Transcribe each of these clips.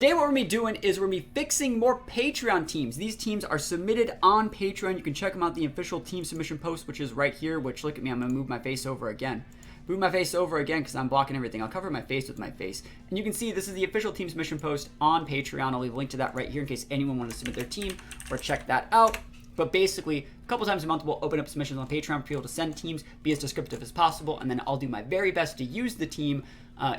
Today what we're going to be doing is we're going to be fixing more Patreon teams. These teams are submitted on Patreon. You can check them out in the official team submission post, which is right here, which, look at me, I'm going to move my face over again. Move my face over again because I'm blocking everything. I'll cover my face with my face. And you can see this is the official team submission post on Patreon. I'll leave a link to that right here in case anyone wants to submit their team or check that out. But basically, a couple times a month, we'll open up submissions on Patreon for people to send teams, be as descriptive as possible, and then I'll do my very best to use the team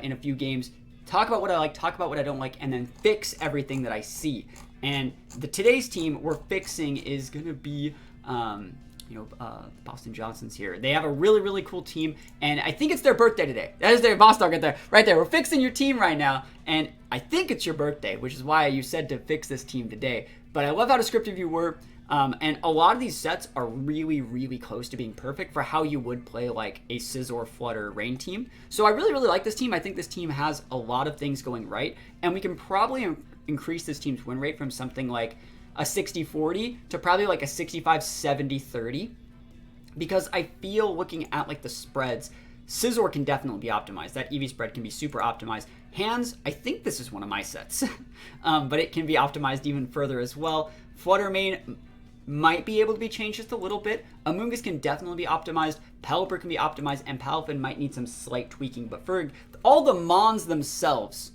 in a few games. Talk about what I like, talk about what I don't like, and then fix everything that I see. And today's team we're fixing is going to be, Boston Johnson's here. They have a really, really cool team, and I think it's their birthday today. That is their boss dog right there. Right there. We're fixing your team right now, and I think it's your birthday, which is why you said to fix this team today. But I love how descriptive you were. And a lot of these sets are really, really close to being perfect for how you would play like a Scizor, Flutter, Rain team. So I really, really like this team. I think this team has a lot of things going right. And we can probably increase this team's win rate from something like a 60-40 to probably like a 65-70-30. Because I feel looking at like the spreads, Scizor can definitely be optimized. That EV spread can be super optimized. Hands, I think this is one of my sets. But it can be optimized even further as well. Flutter main might be able to be changed just a little bit. Amoonguss can definitely be optimized. Pelipper can be optimized, and Palafin might need some slight tweaking. But for all the Mons themselves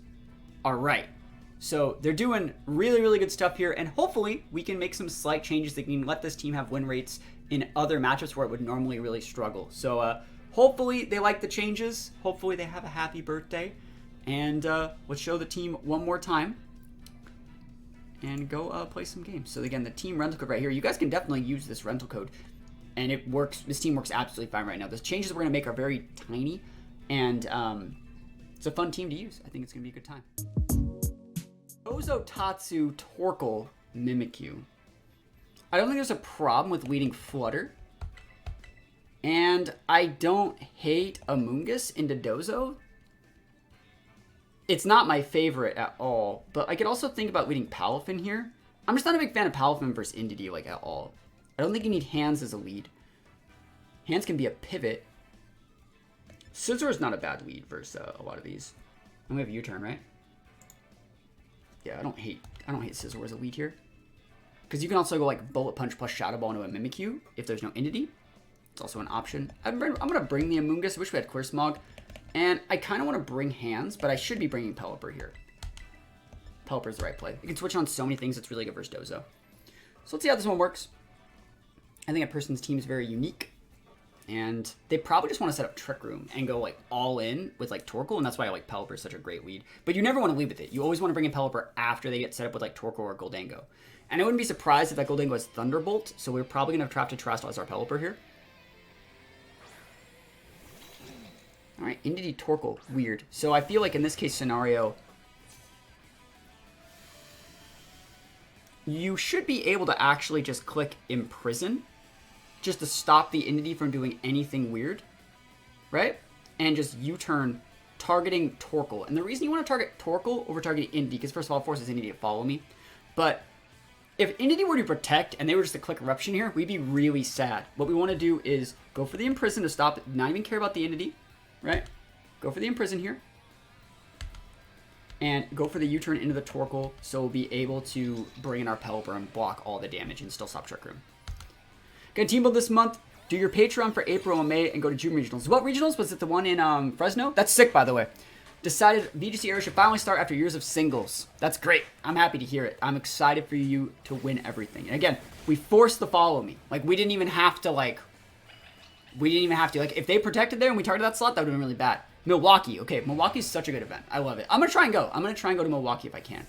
are right. So they're doing really, really good stuff here, and hopefully we can make some slight changes that can let this team have win rates in other matchups where it would normally really struggle. So hopefully they like the changes. Hopefully they have a happy birthday. And let's show the team one more time and go play some games. So again, the team rental code right here, you guys can definitely use this rental code, and it works. This team works absolutely fine right now. The changes we're going to make are very tiny, and it's a fun team to use. I think it's going to be a good time. Ozo, Tatsu, Torkoal, Mimikyu. I don't think there's a problem with leading Flutter, and I don't hate Amoonguss into Dozo. It's not my favorite at all, but I could also think about leading Palafin here. I'm just not a big fan of Palafin versus Indeedee like at all. I don't think you need Hands as a lead. Hands can be a pivot. Scizor is not a bad lead versus a lot of these. And we have U-turn, right? Yeah, I don't hate Scizor as a lead here. Because you can also go like Bullet Punch plus Shadow Ball into a Mimikyu if there's no Indeedee. It's also an option. I'm going to bring the Amoonguss. I wish we had Clear Smog. And I kind of want to bring Hands, but I should be bringing Pelipper here. Pelipper's the right play. You can switch on so many things. It's really good versus Dozo. So let's see how this one works. I think a person's team is very unique. And they probably just want to set up Trick Room and go like all in with like Torkoal. And that's why I like Pelipper is such a great lead. But you never want to lead with it. You always want to bring in Pelipper after they get set up with like Torkoal or Goldango. And I wouldn't be surprised if that Goldango has Thunderbolt. So we're probably going to have to trust as our Pelipper here. All right, Indeedee Torkoal, weird. So I feel like in this case scenario, you should be able to actually just click Imprison, just to stop the Indeedee from doing anything weird, right? And just U-turn targeting Torkoal. And the reason you want to target Torkoal over targeting Indeedee, because first of all, it forces Indeedee to follow me. But if Indeedee were to protect and they were just to click Eruption here, we'd be really sad. What we want to do is go for the Imprison to stop it, not even care about the Indeedee. Right? Go for the Imprison here. And go for the U-turn into the Torkoal, so we'll be able to bring in our Pelipper and block all the damage and still stop Trick Room. Gonna team build this month. Do your Patreon for April and May and go to June regionals. What regionals? Was it the one in Fresno? That's sick, by the way. Decided VGC era should finally start after years of singles. That's great. I'm happy to hear it. I'm excited for you to win everything. And again, we forced the follow me. Like, we didn't even have to, like, if they protected there and we targeted that slot, that would have been really bad. Milwaukee. Okay, Milwaukee's such a good event. I love it. I'm going to try and go. I'm going to try and go to Milwaukee if I can.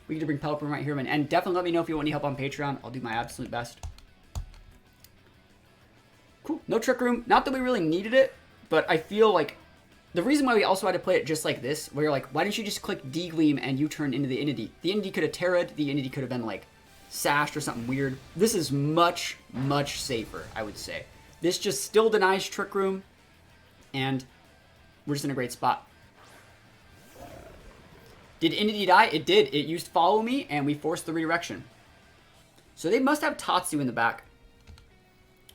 We get to bring Pelipper right here. And definitely let me know if you want any help on Patreon. I'll do my absolute best. Cool. No Trick Room. Not that we really needed it, but I feel like the reason why we also had to play it just like this, where you're like, why didn't you just click D-Gleam and U-turn into the Indeedee? The Indeedee could have Terra'd. The Indeedee could have been like sashed or something weird. This is much, much safer, I would say. This just still denies Trick Room, and we're just in a great spot. Did Indeedee die? It did. It used Follow Me, and we forced the redirection. So they must have Tatsu in the back.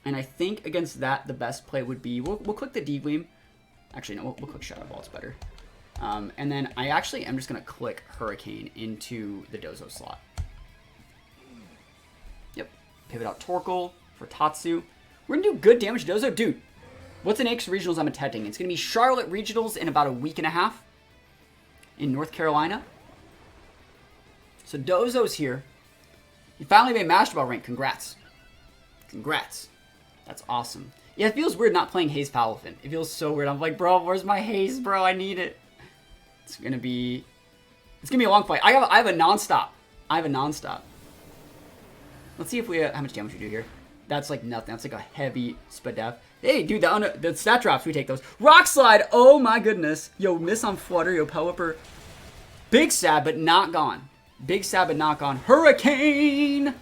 And I think against that, the best play would be... We'll click the D-Gleam. Actually, no, we'll click Shadow Ball. It's better. And then I actually am just going to click Hurricane into the Dozo slot. Yep. Pivot out Torkoal for Tatsu. We're going to do good damage to Dozo. Dude, what's the next regionals I'm attending? It's going to be Charlotte Regionals in about a week and a half in North Carolina. So Dozo's here. You finally made Master Ball rank. Congrats. Congrats. That's awesome. Yeah, it feels weird not playing Haze Palafin. It feels so weird. I'm like, bro, where's my Haze, bro? I need it. It's gonna be a long fight. I have a non-stop. Let's see if we how much damage we do here. That's like nothing. That's like a heavy Spadef. Hey, dude, the stat drops, we take those. Rock Slide. Oh my goodness. Yo, miss on Flutter. Yo, Pelipper. Big Stab, but not gone. Big Stab, but not gone. Hurricane.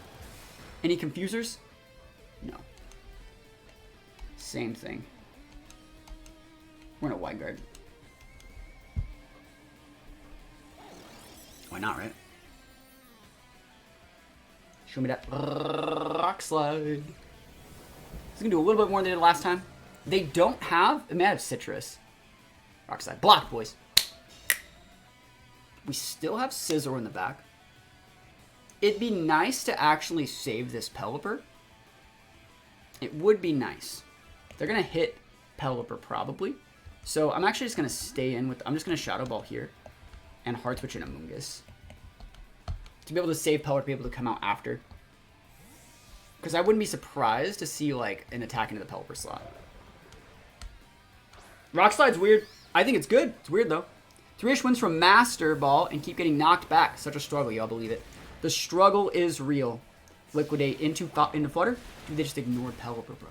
Any confusers? No. Same thing. We're in a wide guard. Why not, right? Show me that Rock Slide. It's gonna do a little bit more than they did last time. They don't have, it may have Citrus. Rock Slide. Block, boys. We still have Scizor in the back. It'd be nice to actually save this Pelipper. It would be nice. They're gonna hit Pelipper probably. So I'm actually just gonna stay in with, I'm just gonna Shadow Ball here. And Hard Switch and Amoonguss. To be able to save Pelipper, to be able to come out after. Because I wouldn't be surprised to see like an attack into the Pelipper slot. Rock Slide's weird. I think it's good. It's weird though. 3-ish wins from Master Ball and keep getting knocked back. Such a struggle, y'all believe it. The struggle is real. Liquidate into Flutter. Dude, they just ignored Pelipper, bro.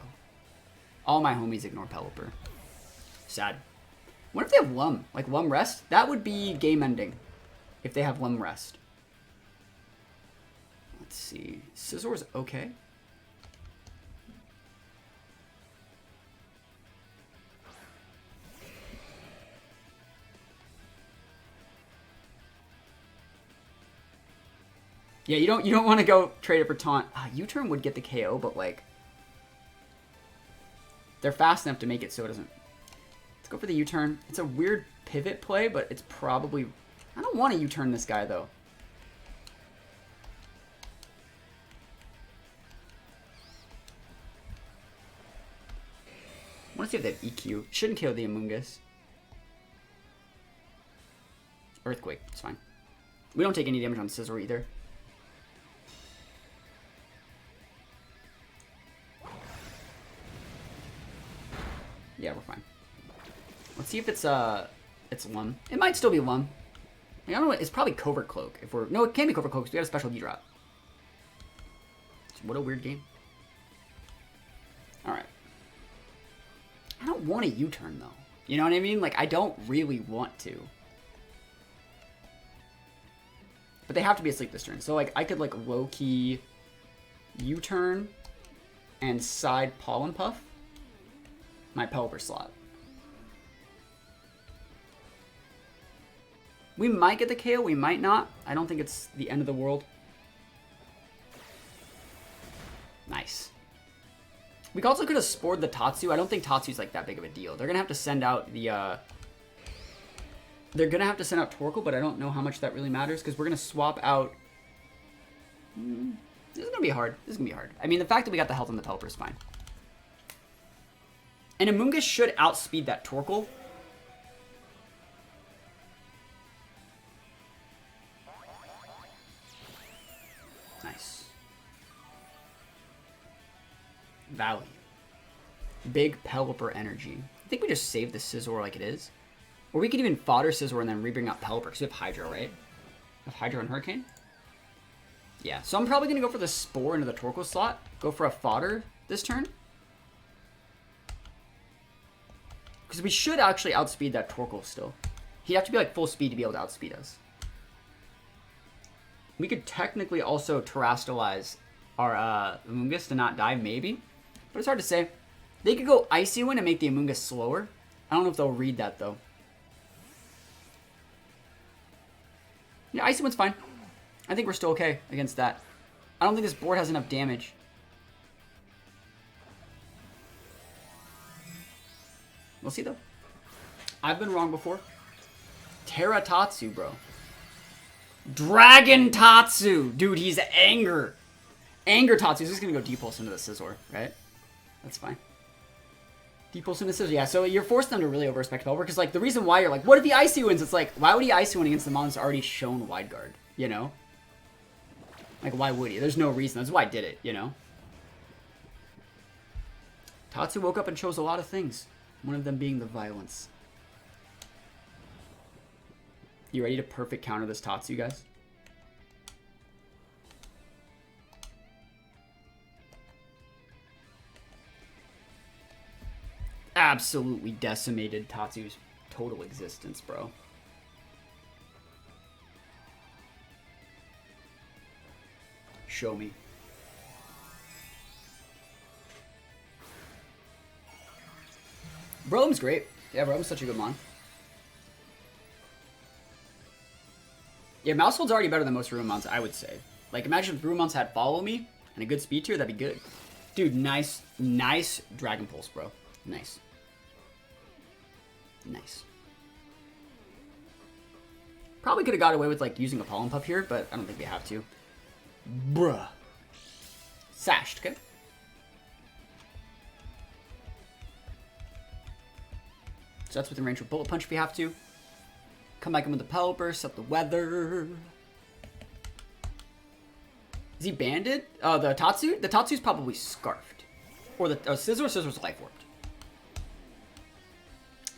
All my homies ignore Pelipper. Sad. What if they have Lum? Like Lum Rest? That would be game ending. If they have Lum Rest. Let's see. Scizor's okay. Yeah, you don't want to go trade it for Taunt. U-turn would get the KO, but like they're fast enough to make it so it doesn't. Let's go for the U-turn. It's a weird pivot play, but it's probably... I don't want to U-turn this guy, though. I want to see if they have EQ. Shouldn't kill the Amoonguss. Earthquake. It's fine. We don't take any damage on Scizor either. Yeah, we're fine. Let's see if it's Lum. It might still be Lum. I don't know. It's probably Covert Cloak. If we're no, it can't be Covert Cloak because we got a special D drop. What a weird game. All right. I don't want a U-turn though. You know what I mean? Like I don't really want to. But they have to be asleep this turn. So like I could like low key U-turn and side Pollen Puff my Pelipper slot. We might get the KO, we might not. I don't think it's the end of the world. Nice. We also could have spored the Tatsu. I don't think Tatsu's like that big of a deal. They're gonna have to send out the they're gonna have to send out Torkoal, but I don't know how much that really matters because we're gonna swap out. This is gonna be hard. This is gonna be hard. I mean, the fact that we got the health on the Pelipper is fine. And Amoonguss should outspeed that Torkoal. Nice. Value. Big Pelipper energy. I think we just save the Scizor like it is. Or we could even fodder Scizor and then rebring out Pelipper because we have Hydro, right? We have Hydro and Hurricane? Yeah, so I'm probably going to go for the Spore into the Torkoal slot. Go for a fodder this turn. Because we should actually outspeed that Torkoal still. He'd have to be like full speed to be able to outspeed us. We could technically also Terrastalize our Amoonguss to not die, maybe. But it's hard to say. They could go Icy Wind and make the Amoonguss slower. I don't know if they'll read that, though. Yeah, Icy Wind's fine. I think we're still okay against that. I don't think this board has enough damage. We'll see, though. I've been wrong before. Terra Tatsu, bro. Dragon Tatsu! Dude, he's anger. Anger Tatsu. He's just gonna go D-Pulse into the Scizor, right? That's fine. D-Pulse into Scizor. Yeah, so you're forcing them to really over-respect Pelipper, because, like, the reason why you're like, what if he Icy wins? It's like, why would he Icy win against the mon that's already shown Wide Guard, you know? Like, why would he? There's no reason. That's why I did it, you know? Tatsu woke up and chose a lot of things. One of them being the violence. You ready to perfect counter this Tatsu, guys? Absolutely decimated Tatsu's total existence, bro. Show me. Brolem's great. Yeah, Brolem's such a good mon. Yeah, Mousehold's already better than most Ruinmons, I would say. Like, imagine if Ruinmons had Follow Me and a good speed tier, that'd be good. Dude, nice Dragon Pulse, bro. Nice. Nice. Probably could have got away with, like, using a Pollen Puff here, but I don't think we have to. Bruh. Sashed, okay? So that's within range for Bullet Punch if we have to. Come back in with the Pelipper, set the weather. Is he banded? The Tatsu? The Tatsu's probably Scarfed. Or the Scizor's Life Warped.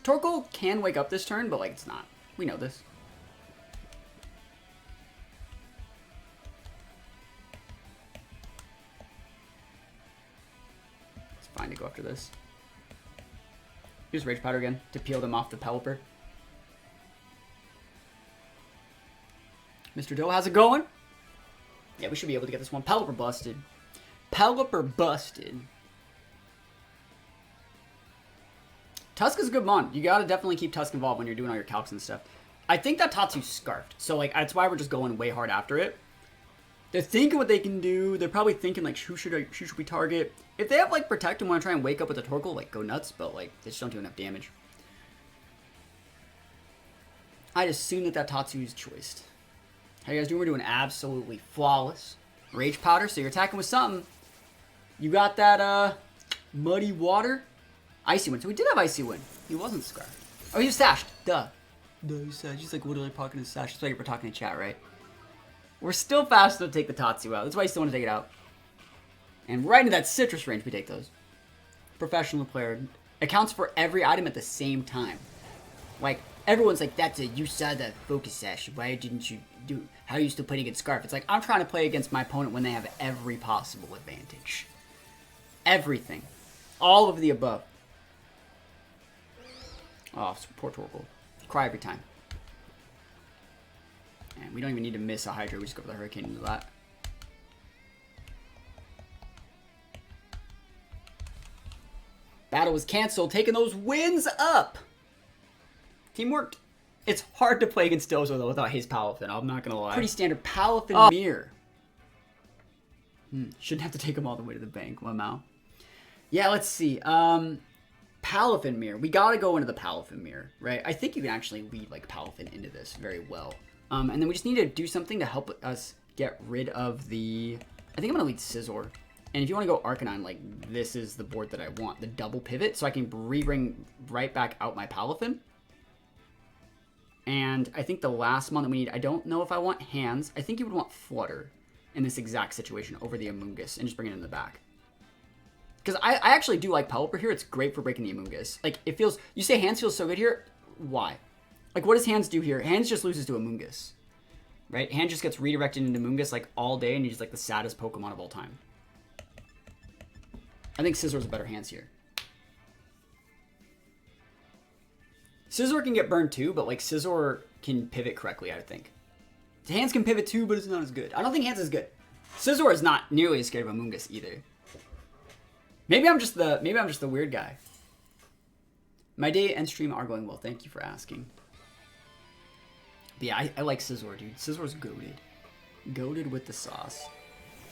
Torkoal can wake up this turn, but, like, it's not. We know this. It's fine to go after this. Use Rage Powder again to peel them off the Pelipper. Mr. Doe, how's it going? Yeah, we should be able to get this one. Pelipper busted. Pelipper busted. Tusk is a good mon. You gotta definitely keep Tusk involved when you're doing all your calcs and stuff. I think that Tatsu's Scarfed. So, like, that's why we're just going way hard after it. They're thinking what they can do. They're probably thinking, like, who should we target? If they have, like, Protect and want to try and wake up with a Torkoal, like, go nuts. But, like, they just don't do enough damage. I'd assume that Tatsu's choiced. How you guys doing? We're doing absolutely flawless. Rage Powder, so you're attacking with something. You got that, Muddy Water. Icy Wind. So we did have Icy Wind. He wasn't Scarfed. Oh, he was Sashed. Duh. Duh, he's Sashed. He's, like, literally pocketing his Sash. That's why you're talking in chat, right? We're still fast enough to take the Tatsu out. That's why you still want to take it out. And right into that Citrus range, we take those. Professional player. Accounts for every item at the same time. Like, everyone's like, you saw the Focus Sash. Why didn't you do, how are you still playing against Scarf? It's like, I'm trying to play against my opponent when they have every possible advantage. Everything. All of the above. Oh, poor Torkoal. Cry every time. And we don't even need to miss a Hydra. We just go for the Hurricane into that. Battle was canceled. Taking those wins up. Team worked. It's hard to play against Dozo, though, without his Palafin. I'm not going to lie. Pretty standard Palafin mirror. Shouldn't have to take him all the way to the bank. Wow. Yeah, let's see. Palafin mirror. We got to go into the Palafin mirror, right? I think you can actually lead, like, Palafin into this very well. And then we just need to do something to help us get rid of the... I think I'm going to lead Scizor. And if you want to go Arcanine, like, this is the board that I want. The double pivot, so I can re-bring right back out my Palafin. And I think the last one that we need... I don't know if I want Hands. I think you would want Flutter in this exact situation over the Amoonguss and just bring it in the back. Because I actually do like Pelipper here. It's great for breaking the Amoonguss. Like, it feels... You say Hands feels so good here. Why? Like, what does Hands do here? Hands just loses to Amoonguss. Right? Hands just gets redirected into Amoonguss, like, all day, and he's, like, the saddest Pokemon of all time. I think Scizor's a better Hands here. Scizor can get burned too, but, like, Scizor can pivot correctly, I think. Hands can pivot too, but it's not as good. I don't think Hands is good. Scizor is not nearly as scared of Amoonguss either. Maybe I'm just the weird guy. My day and stream are going well. Thank you for asking. But yeah, I like Scizor, dude. Scizor's goated. Goated with the sauce.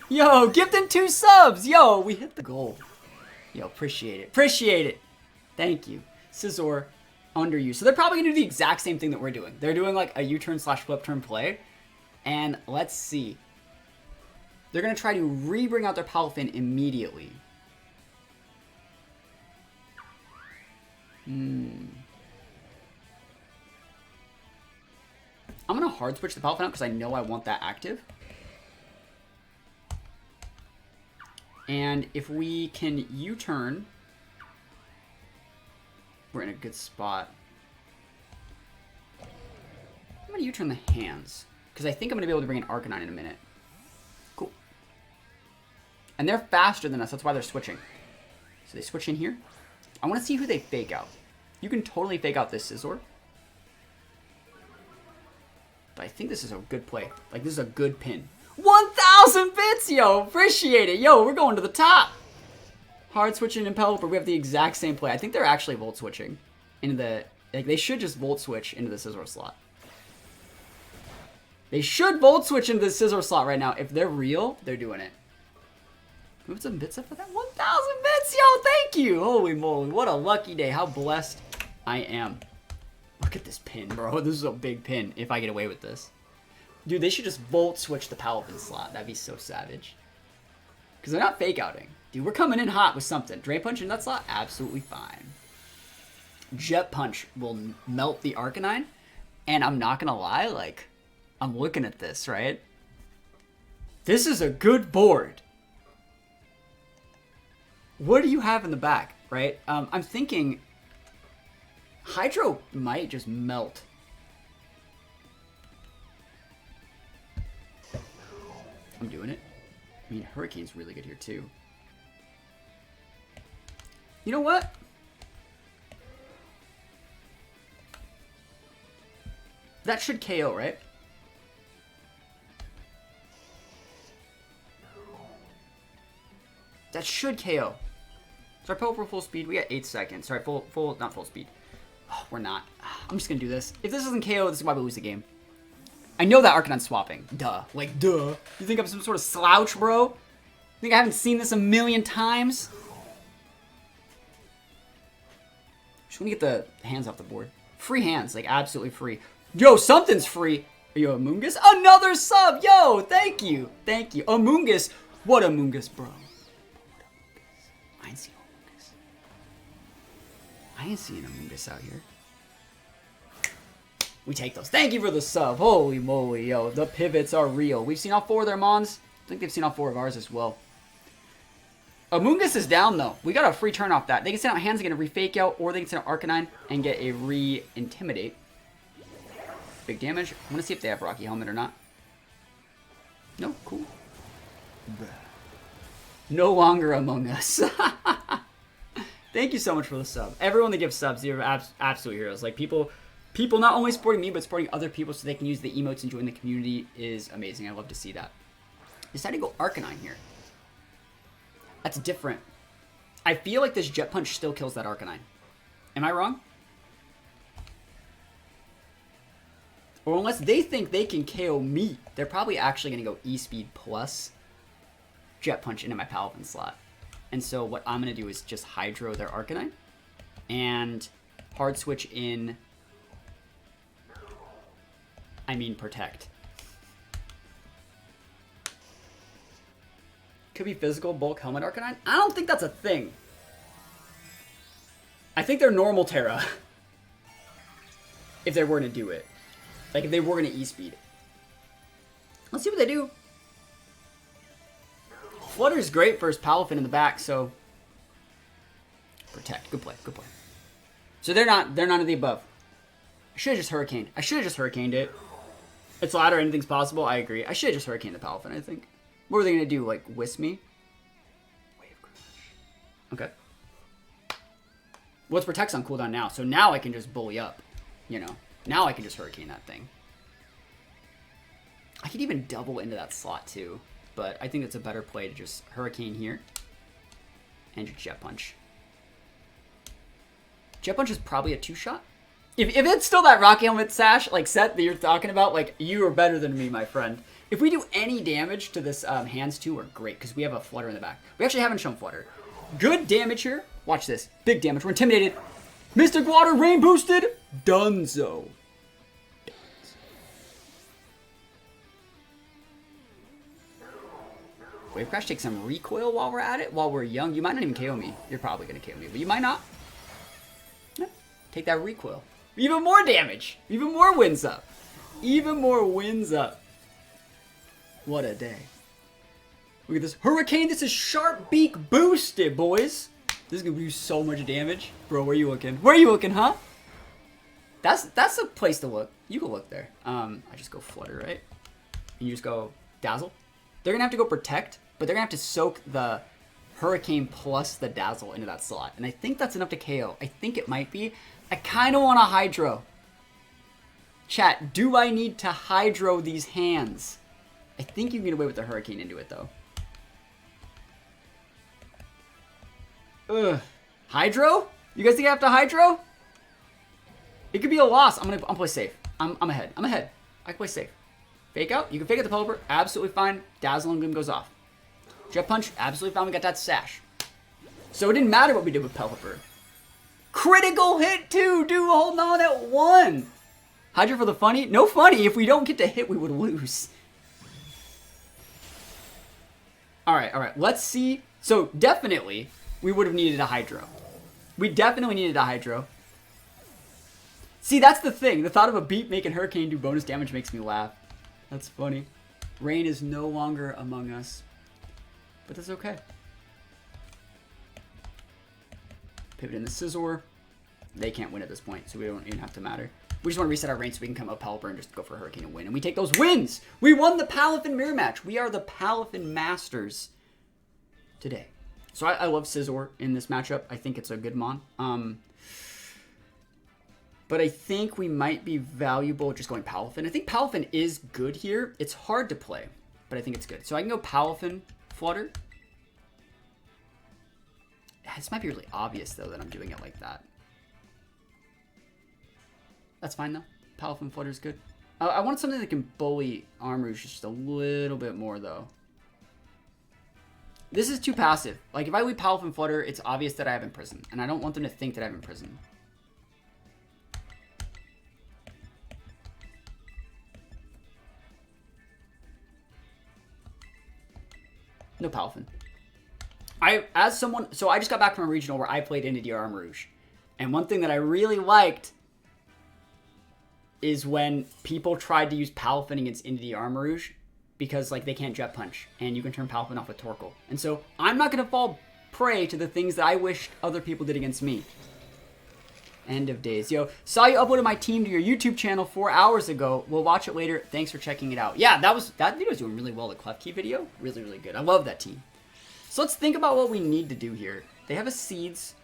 Yo, gifted 2 subs! Yo, we hit the goal. Yo, appreciate it. Appreciate it! Thank you. Scizor, underused. So they're probably going to do the exact same thing that we're doing. They're doing like a U-turn / flip turn play. And let's see. They're going to try to re-bring out their Palafin immediately. I'm going to hard switch the Palafin out because I know I want that active. And if we can U-turn, we're in a good spot. I'm going to U-turn the hands because I think I'm going to be able to bring an Arcanine in a minute. Cool. And they're faster than us. That's why they're switching. So they switch in here. I want to see who they fake out. You can totally fake out this Scizor. But I think this is a good play. Like, this is a good pin. 1,000 bits, yo! Appreciate it. Yo, we're going to the top. Hard switching and Pelipper. We have the exact same play. I think they're actually volt switching into the... Like, they should just volt switch into the Scizor slot. They should volt switch into the Scizor slot right now. If they're real, they're doing it. Move some bits up for that. 1,000 bits, yo! Thank you! Holy moly, what a lucky day. How blessed I am. Look at this pin, bro. This is a big pin if I get away with this. Dude, they should just volt switch the Palafin slot. That'd be so savage. Because they're not fake outing. Dude, we're coming in hot with something. Drain Punch in that slot? Absolutely fine. Jet Punch will melt the Arcanine. And I'm not going to lie, like, I'm looking at this, right? This is a good board. What do you have in the back, right? I'm thinking Hydro might just melt. I'm doing it. I mean, Hurricane's really good here, too. You know what? That should KO, right? That should KO. So our Pelipper full speed, we got 8 seconds. Sorry, not full speed. Oh, we're not. I'm just gonna do this. If this doesn't KO, this is why we lose the game. I know that Arcanine's swapping. Duh. Like, duh. You think I'm some sort of slouch, bro? You think I haven't seen this a million times? Just want to get the hands off the board. Free hands, like absolutely free. Yo, something's free. Yo, Amoonguss? Another sub! Yo, thank you. Thank you. Amoonguss. What Amoonguss, bro? I ain't seen Amoonguss. I ain't seen Amoonguss out here. We take those. Thank you for the sub. Holy moly, yo. The pivots are real. We've seen all 4 of their Mons. I think they've seen all 4 of ours as well. Amoonguss is down, though. We got a free turn off that. They can send out hands and get a re-fake out, or they can send out Arcanine and get a re-intimidate. Big damage. I want to see if they have Rocky Helmet or not. No, cool. Bruh. No longer Among Us. Thank you so much for the sub. Everyone that gives subs, you're absolute heroes. Like, people not only supporting me, but supporting other people so they can use the emotes and join the community is amazing. I love to see that. Decided to go Arcanine here. That's different. I feel like this Jet Punch still kills that Arcanine. Am I wrong? Or unless they think they can KO me, they're probably actually going to go E-Speed plus Jet Punch into my Palafin slot. And so what I'm going to do is just Hydro their Arcanine and hard switch in... Protect. Could be physical bulk helmet Arcanine. I don't think that's a thing. I think they're normal Terra. If they were to do it. Like if they were going to E-Speed. Let's see what they do. Flutter's great for his Palafin in the back, so... Protect. Good play. Good play. So they're none of the above. I should have just Hurricaned. I should have just Hurricaned it. It's ladder, anything's possible. I agree. I should have just Hurricaned the Palafin, I think. What were they going to do? Like, Wisp me? Wave Crash. Okay. What's Protect's on cooldown now? So now I can just bully up. You know. Now I can just Hurricane that thing. I could even double into that slot, too. But I think it's a better play to just Hurricane here. And just Jet Punch. Jet Punch is probably a 2-shot. If it's still that Rocky Helmet Sash, like, set that you're talking about, like, you are better than me, my friend. If we do any damage to this hands too, we're great, because we have a Flutter in the back. We actually haven't shown Flutter. Good damage here. Watch this. Big damage. We're intimidated. Mystic Water, Rain Boosted, Dunzo. Wave Crash takes some recoil while we're at it. While we're young, you might not even KO me. You're probably going to KO me, but you might not. Yeah. Take that recoil. Even more damage. Even more wins up. Even more wins up. What a day. Look at this. Hurricane, this is Sharp Beak boosted, boys. This is going to do so much damage. Bro, where you looking? Where are you looking, huh? That's a place to look. You can look there. I just go Flutter, right? And you just go Dazzle. They're going to have to go Protect, but they're going to have to soak the Hurricane plus the Dazzle into that slot. And I think that's enough to KO. I think it might be. I kind of want a Hydro. Chat, do I need to Hydro these hands? I think you can get away with the Hurricane into it, though. Ugh. Hydro? You guys think I have to Hydro? It could be a loss. I'm gonna play safe. I'm ahead. I'm ahead. I can play safe. Fake out. You can fake out the Pelipper. Absolutely fine. Dazzle and Glim goes off. Jet Punch. Absolutely fine. We got that Sash. So it didn't matter what we did with Pelipper. Critical hit too, dude. Holding on at 1. Hydro for the funny. No funny. If we don't get to hit, we would lose. All right. Let's see. So definitely, we would have needed a Hydro. We definitely needed a Hydro. See, that's the thing. The thought of a beat making Hurricane do bonus damage makes me laugh. That's funny. Rain is no longer among us. But that's okay. Pivot in the Scizor. They can't win at this point, so we don't even have to matter. We just want to reset our range so we can come up Pelipper and just go for Hurricane and win. And we take those wins! We won the Palafin mirror match. We are the Palafin Masters today. So I love Scizor in this matchup. I think it's a good mon. But I think we might be valuable just going Palafin. I think Palafin is good here. It's hard to play, but I think it's good. So I can go Palafin, Flutter. This might be really obvious, though, that I'm doing it like that. That's fine, though. Palafin, Flutter is good. I want something that can bully Armrouge just a little bit more, though. This is too passive. Like, if I leave Palafin, Flutter, it's obvious that I have Imprison, and I don't want them to think that I have Imprison. No Palafin. So I just got back from a regional where I played Entity Armrouge. And one thing that I really liked is when people tried to use Palafin against Entity Armrouge because, like, they can't Jet Punch. And you can turn Palafin off with Torkoal. And so I'm not going to fall prey to the things that I wished other people did against me. End of days. Yo, saw you uploaded my team to your YouTube channel 4 hours ago. We'll watch it later. Thanks for checking it out. Yeah, that video was doing really well. The Klefki video, really, really good. I love that team. So let's think about what we need to do here. They have a Seeds.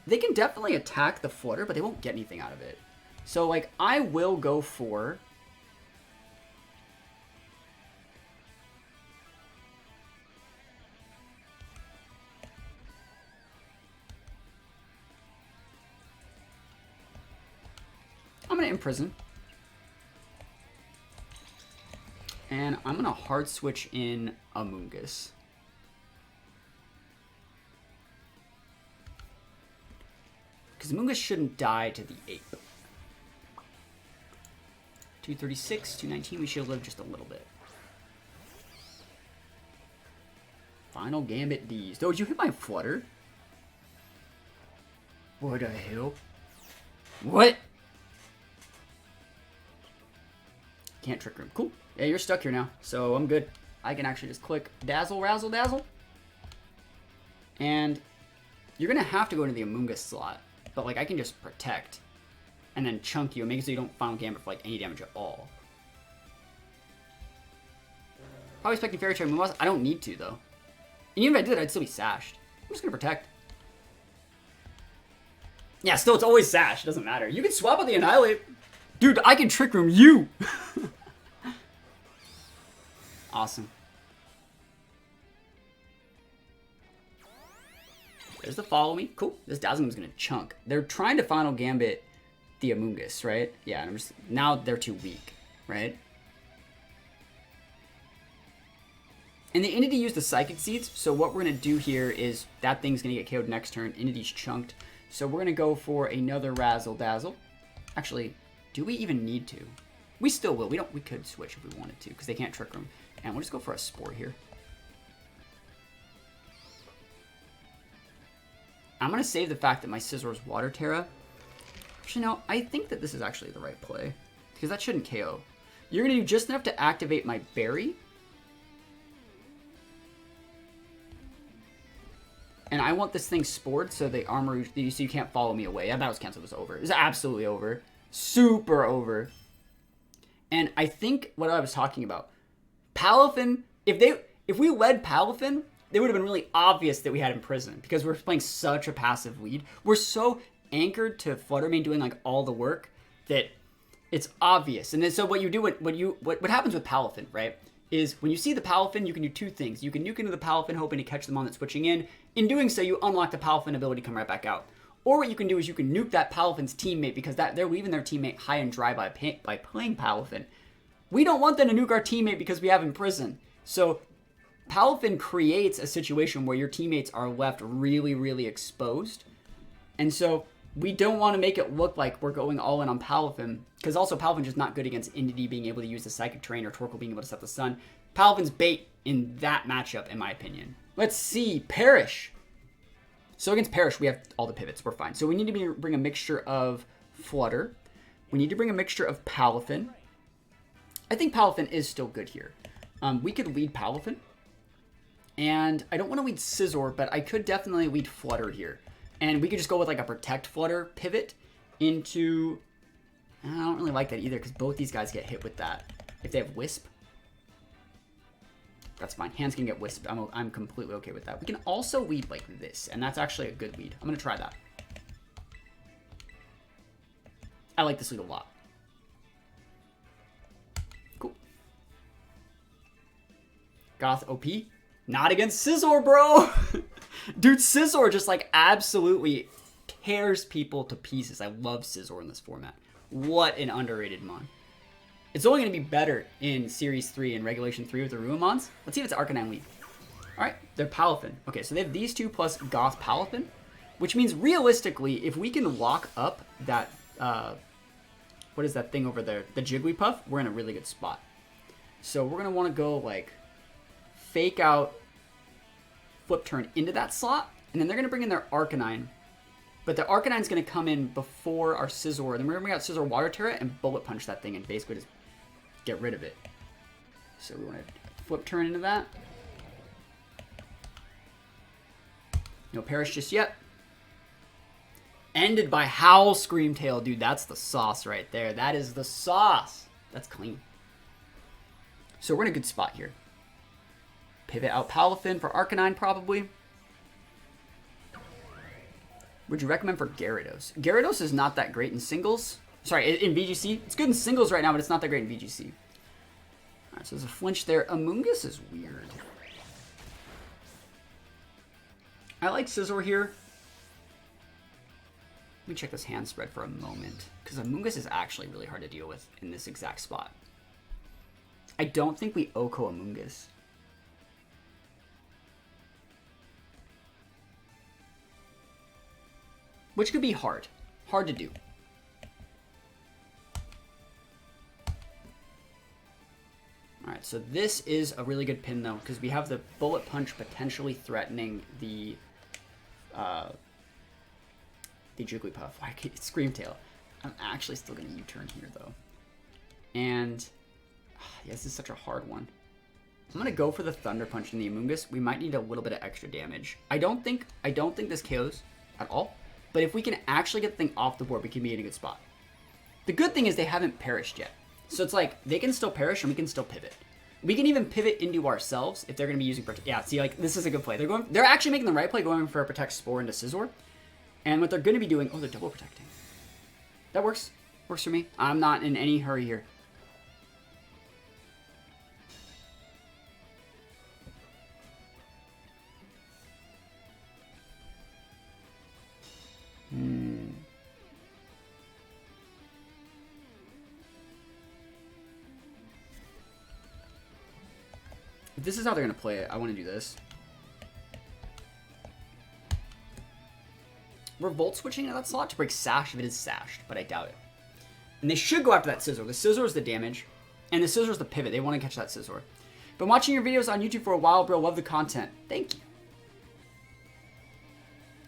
They can definitely attack the Flutter, but they won't get anything out of it. So, like, I will go for... I'm going to Imprison. And I'm going to hard switch in Amoonguss. Because Amoonguss shouldn't die to the ape. 236, 219, we should live just a little bit. Final Gambit D's. Oh, did you hit my Flutter? What the hell? What? Can't Trick Room. Cool. Yeah, you're stuck here now, so I'm good. I can actually just click Dazzle, Razzle, Dazzle. And you're going to have to go into the Amoonguss slot. But, like, I can just Protect. And then chunk you and make it so you don't Final Gambit for, like, any damage at all. Probably expecting Fairy Trade Moonblast. I don't need to, though. And even if I did, I'd still be sashed. I'm just going to Protect. Yeah, still, it's always sash. It doesn't matter. You can swap out the Annihilate. Dude, I can Trick Room you! Awesome. There's the Follow Me. Cool. This Dazzling's going to chunk. They're trying to Final Gambit the Amoonguss, right? Yeah, and I'm just... Now they're too weak, right? And the Entity used the Psychic Seeds, so what we're going to do here is that thing's going to get KO'd next turn. Entity's chunked. So we're going to go for another Razzle Dazzle. Actually, do we even need to? We still will. We could switch if we wanted to, because they can't Trick Room. And we'll just go for a Spore here. I'm going to save the fact that my Scizor is Water Terra. Actually, no, I think that this is actually the right play, because that shouldn't KO. You're going to do just enough to activate my Berry. And I want this thing spored so the armor, so you can't follow me away. That was canceled. It was over. It's absolutely over. Super over. And I think what I was talking about, Palafin, if we led Palafin, it would have been really obvious that we had Imprison, because we're playing such a passive lead. We're so anchored to Flutter Mane doing like all the work that it's obvious. And then so what you do, what happens with Palafin, right, is when you see the Palafin, you can do two things. You can nuke into the Palafin, hoping to catch them on that's switching in. In doing so, you unlock the Palafin ability to come right back out. Or what you can do is you can nuke that Palafin's teammate, because they're leaving their teammate high and dry by playing Palafin. We don't want them to nuke our teammate because we have Imprison. So Palafin creates a situation where your teammates are left really, really exposed. And so we don't want to make it look like we're going all in on Palafin, because also Palafin's just not good against Indeedee being able to use the Psychic Terrain or Torkoal being able to set the Sun. Palafin's bait in that matchup, in my opinion. Let's see. Perish. So against Perish, we have all the pivots. We're fine. So we need to bring a mixture of Flutter. We need to bring a mixture of Palafin. I think Palafin is still good here. We could lead Palafin. And I don't want to lead Scizor, but I could definitely lead Flutter here. And we could just go with like a Protect Flutter pivot into... I don't really like that either, because both these guys get hit with that. If they have Wisp, that's fine. Hands can get Wisp. I'm completely okay with that. We can also lead like this, and that's actually a good lead. I'm going to try that. I like this lead a lot. Cool. Goth OP. Not against Scizor, bro! Dude, Scizor just like absolutely tears people to pieces. I love Scizor in this format. What an underrated mon. It's only going to be better in Series 3 and Regulation 3 with the Ruinmons. Let's see if it's Arcanine Lead. Alright, they're Palafin. Okay, so they have these two plus Goth Palafin, which means realistically, if we can lock up that, what is that thing over there? The Jigglypuff, we're in a really good spot. So we're going to want to go like fake out Flip Turn into that slot, and then they're going to bring in their Arcanine. But the Arcanine's going to come in before our Scizor. Then we're going to bring out Scizor Water Terra and Bullet Punch that thing and basically just get rid of it. So we want to Flip Turn into that. No Perish just yet. Ended by Howl Screamtail. Dude, that's the sauce right there. That is the sauce. That's clean. So we're in a good spot here. Pivot out Palafin for Arcanine, probably. Would you recommend for Gyarados? Gyarados is not that great in singles. Sorry, in VGC. It's good in singles right now, but it's not that great in VGC. Alright, so there's a flinch there. Amoonguss is weird. I like Scizor here. Let me check this hand spread for a moment, because Amoonguss is actually really hard to deal with in this exact spot. I don't think we Oko Amoonguss. Which could be hard. Hard to do. Alright, so this is a really good pin, though, because we have the Bullet Punch potentially threatening the Jigglypuff. Why can't it Screamtail? I'm actually still going to U-turn here, though. And, yeah, this is such a hard one. I'm going to go for the Thunder Punch in the Amoonguss. We might need a little bit of extra damage. I don't think this KOs at all. But if we can actually get the thing off the board, we can be in a good spot. The good thing is they haven't perished yet. So it's like, they can still perish and we can still pivot. We can even pivot into ourselves if they're going to be using... Yeah, see, like, this is a good play. They're actually making the right play, going for a Protect Spore into Scizor. And what they're going to be doing... Oh, they're double protecting. That works. Works for me. I'm not in any hurry here. If this is how they're going to play it, I want to do this. Revolt switching into that slot to break Sash if it is sashed, but I doubt it. And they should go after that Scizor. The Scizor is the damage, and the Scizor is the pivot. They want to catch that Scizor. Been watching your videos on YouTube for a while, bro. Love the content. Thank you.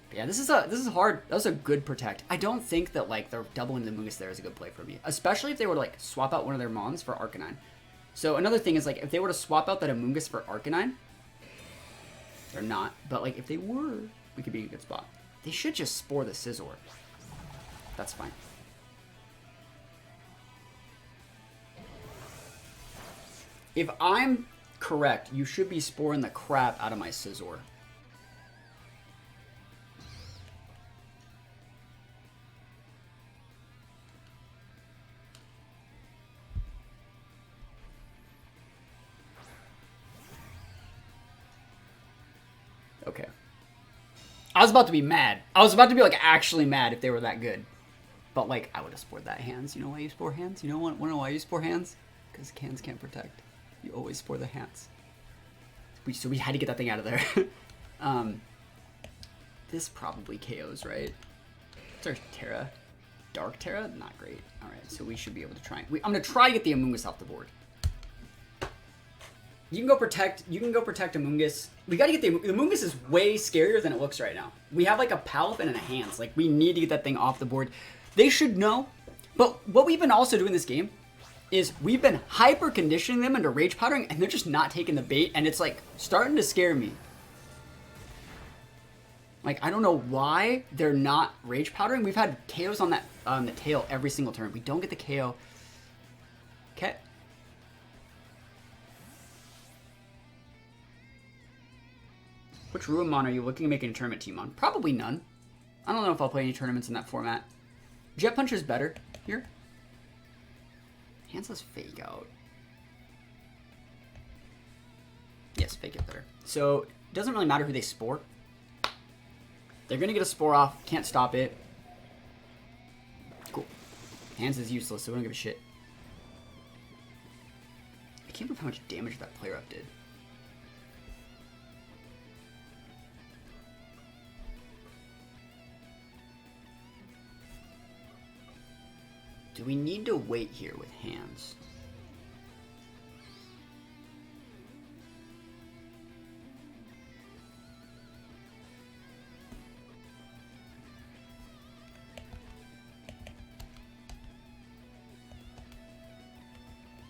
But yeah, this is hard. That was a good protect. I don't think that like they're doubling the Mungus there is a good play for me, especially if they were to like swap out one of their Mons for Arcanine. So another thing is like if they were to swap out that Amoonguss for Arcanine, they're not. But like if they were, we could be in a good spot. They should just Spore the Scizor. That's fine. If I'm correct, you should be sporing the crap out of my Scizor. Okay. I was about to be mad. I was about to be like actually mad if they were that good. But like I would have spored that hands. You know why you spore hands? You know want to know why you spore hands? Because hands can't protect. You always spore the hands. So we had to get that thing out of there. This probably KOs, right? It's our Terra. Dark Terra? Not great. Alright, so we should be able to try. I'm going to try to get the Amoonguss off the board. You can go protect Amoonguss. We gotta get the Amoonguss is way scarier than it looks right now. We have like a Palafin and a hands. Like we need to get that thing off the board. They should know. But what we've been also doing this game is we've been hyper conditioning them into rage powdering and they're just not taking the bait and it's like starting to scare me. Like I don't know why they're not rage powdering. We've had KOs on that the tail every single turn. We don't get the KO. Okay. Which Ruinmon are you looking to make a tournament team on? Probably none. I don't know if I'll play any tournaments in that format. Jet Punch is better here. Hands, let's fake out. Yes, fake it better. So, it doesn't really matter who they spore. They're going to get a spore off. Can't stop it. Cool. Hands is useless, so we don't give a shit. I can't believe how much damage that player up did. Do we need to wait here with hands?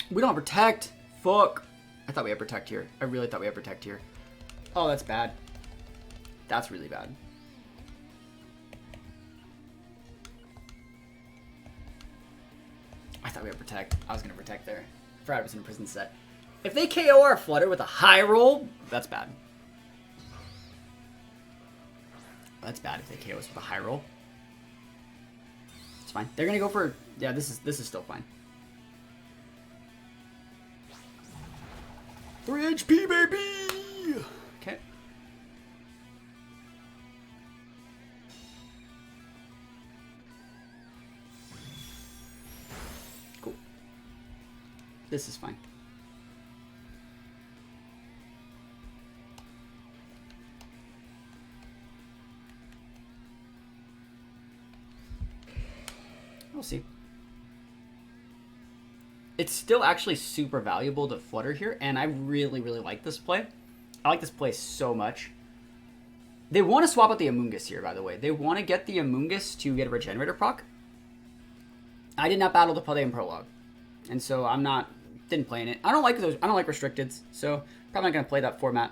We don't have protect. Fuck. I thought we had protect here. I really thought we had protect here. Oh, that's bad. That's really bad. I thought we had protect. I was going to protect there. Forgot it was in a prison set. If they KO our Flutter with a high roll, that's bad. That's bad if they KO us with a high roll. It's fine. They're going to go for... Yeah, this is still fine. 3 HP, baby! Okay. Cool. This is fine. We'll see. It's still actually super valuable to Flutter here, and I really, really like this play. I like this play so much. They want to swap out the Amoonguss here, by the way. They want to get the Amoonguss to get a Regenerator proc. I did not battle the play in Prologue, and so didn't play in it. I don't like those. I don't like restricteds, so probably not gonna play that format.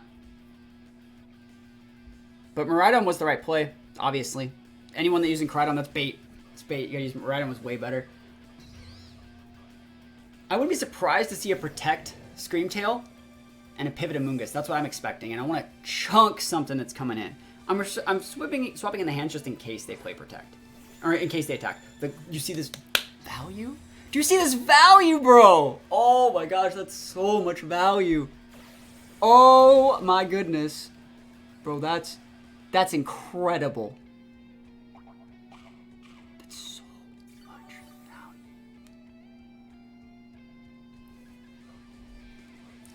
But Miraidon was the right play, obviously. Anyone that using Miraidon, that's bait. It's bait. You gotta use Miraidon was way better. I wouldn't be surprised to see a Protect Screamtail and a Pivot Amoonguss. That's what I'm expecting, and I want to chunk something that's coming in. I'm swapping in the hands just in case they play Protect, or in case they attack. You see this value? Do you see this value, bro? Oh my gosh, that's so much value. Oh my goodness, bro, that's incredible.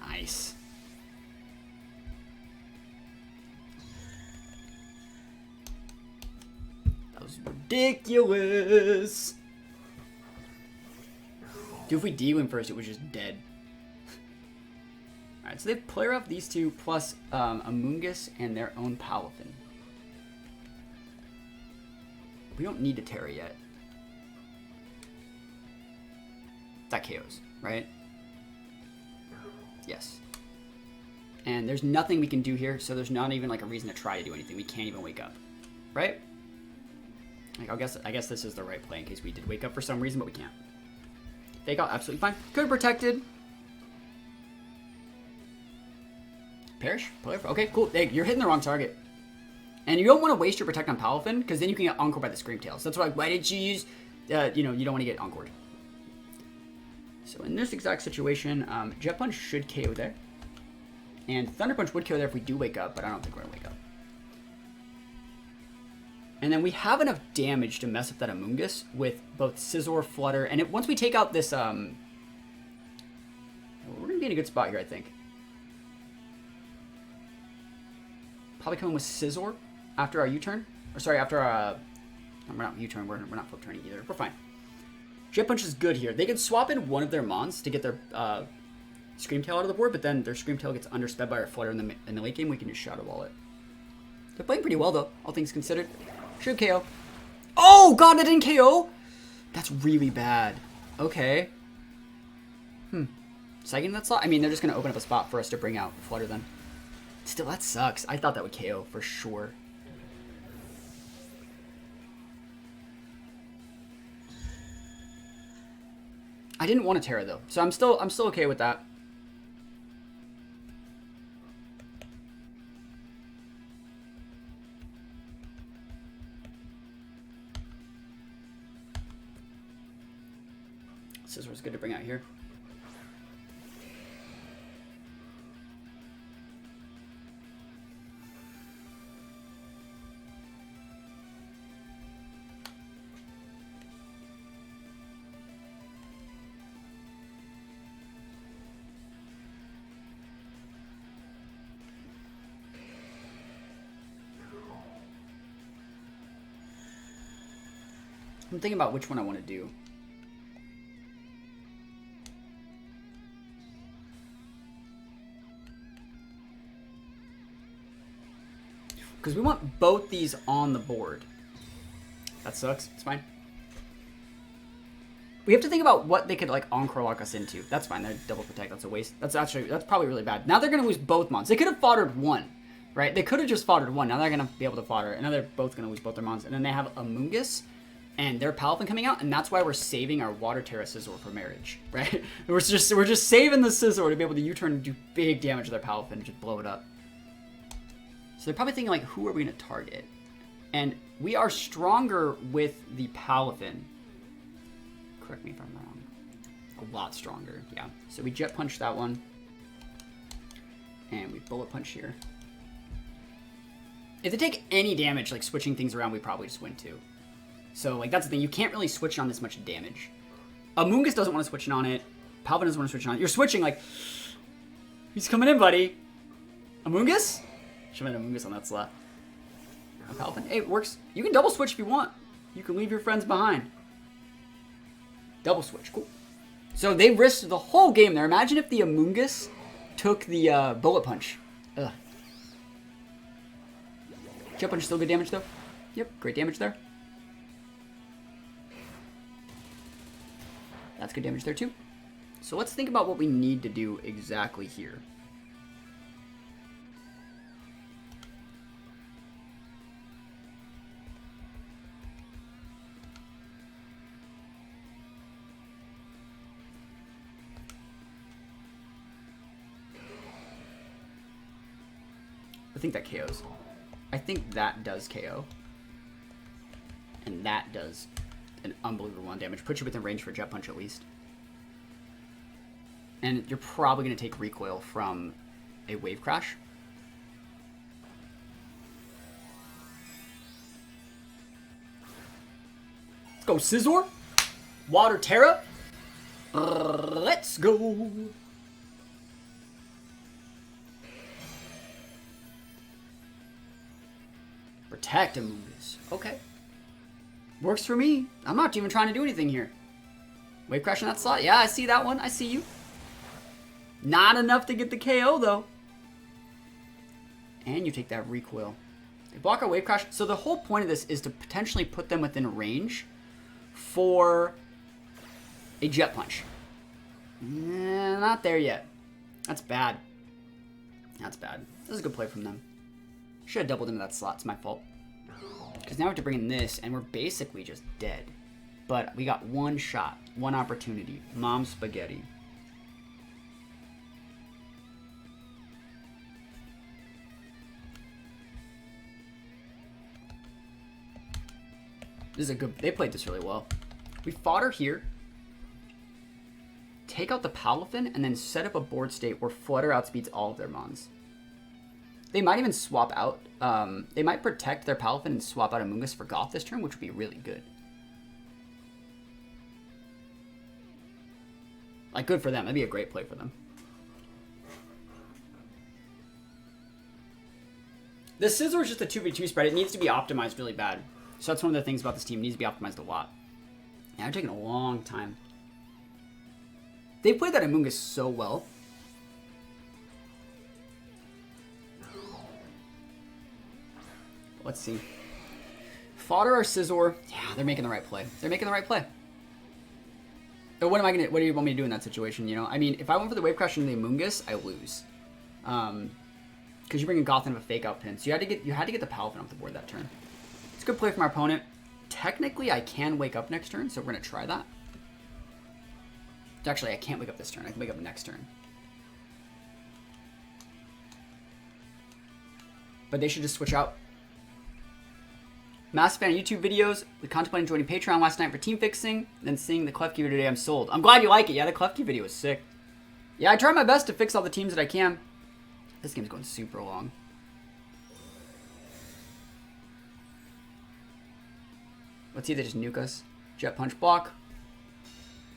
Nice. ridiculous. Dude, if we D-win first, it was just dead. Alright, so they player off these two plus Amoonguss and their own Palafin. We don't need to Terra yet. That KOs, right? Yes. And there's nothing we can do here, so there's not even like a reason to try to do anything. We can't even wake up, right? Like I guess this is the right play in case we did wake up for some reason, but we can't. Fake out, absolutely fine. Could have protected. Perish? Okay, cool. Hey, you're hitting the wrong target. And you don't want to waste your protect on Palafin, because then you can get encored by the Screamtail. So that's why did you use, you know, you don't want to get encored. So in this exact situation, Jet Punch should KO there. And Thunder Punch would KO there if we do wake up, but I don't think we're going to wake up. And then we have enough damage to mess up that Amoonguss with both Scizor, Flutter, and once we take out this, we're going to be in a good spot here, I think. Probably coming with Scizor after our U-turn. Or sorry, after our, no, we're not U-turn, we're not flip turning either. We're fine. Jet Punch is good here. They can swap in one of their Mons to get their Screamtail out of the board, but then their Screamtail gets undersped by our Flutter in the late game. We can just Shadow Ball it. They're playing pretty well, though, all things considered. Should KO. Oh, God, that didn't KO? That's really bad. Okay. Second that slot? I mean, they're just going to open up a spot for us to bring out Flutter then. Still, that sucks. I thought that would KO for sure. I didn't want to Terra though, so I'm still okay with that. Scizor's good to bring out here. I'm thinking about which one I want to do. Because we want both these on the board. That sucks. It's fine. We have to think about what they could like Encore lock us into. That's fine. They're double protect. That's a waste. That's probably really bad. Now they're going to lose both Mons. They could have foddered one, right? They could have just foddered one. Now they're going to be able to fodder. And now they're both going to lose both their Mons. And then they have Amoonguss and their Palafin coming out, and that's why we're saving our Water Terra Scizor for marriage, right? We're just saving the Scizor to be able to U-turn and do big damage to their Palafin and just blow it up. So they're probably thinking like, who are we going to target? And we are stronger with the Palafin. Correct me if I'm wrong. A lot stronger, yeah. So we Jet Punch that one, and we Bullet Punch here. If they take any damage, like switching things around, we probably just win too. So, like, that's the thing. You can't really switch on this much damage. Amoonguss doesn't want to switch on it. Palafin doesn't want to switch on it. You're switching, like, he's coming in, buddy. Amoonguss? Should have been Amoonguss on that slot. Palafin. Hey, it works. You can double switch if you want. You can leave your friends behind. Double switch. Cool. So they risked the whole game there. Imagine if the Amoonguss took the Bullet Punch. Ugh. Jet Punch still good damage, though. Yep, great damage there. That's good damage there too. So let's think about what we need to do exactly here. I think that KOs. I think that does KO. And that does an unbelievable amount of damage. Put you within range for Jet Punch at least. And you're probably going to take recoil from a Wave Crash. Let's go, Scizor. Water Terra. Let's go. Protect Amoonguss. Okay. Works for me. I'm not even trying to do anything here. Wave Crash in that slot. Yeah, I see that one. I see you. Not enough to get the KO, though. And you take that recoil. They block our Wave Crash. So the whole point of this is to potentially put them within range for a Jet Punch. Not there yet. That's bad. That's bad. This is a good play from them. Should have doubled into that slot. It's my fault. Because now we have to bring in this, and we're basically just dead. But we got one shot, one opportunity. Mom spaghetti. This is a good... They played this really well. We fought her here. Take out the Palafin, and then set up a board state where Flutter outspeeds all of their mons. They might even swap out. They might protect their Palafin and swap out Amoonguss for Goth this turn, which would be really good. Like, good for them. That'd be a great play for them. The Scizor is just a 2v2 spread. It needs to be optimized really bad. So that's one of the things about this team. It needs to be optimized a lot. Yeah, it's taking a long time. They played that Amoonguss so well. Let's see. Fodder or Scizor. Yeah, they're making the right play. They're making the right play. But what do you want me to do in that situation, you know? I mean, if I went for the Wave Crash into the Amoonguss, I lose. Because you're bringing Goth into a fake out pin. So you had to get the Palafin off the board that turn. It's a good play from our opponent. Technically, I can wake up next turn, so we're going to try that. Actually, I can't wake up this turn. I can wake up next turn. But they should just switch out. Massive fan of YouTube videos. We contemplated joining Patreon last night for team fixing. Then seeing the Klefki video today, I'm sold. I'm glad you like it. Yeah, the Klefki video was sick. Yeah, I try my best to fix all the teams that I can. This game's going super long. Let's see if they just nuke us. Jet Punch block.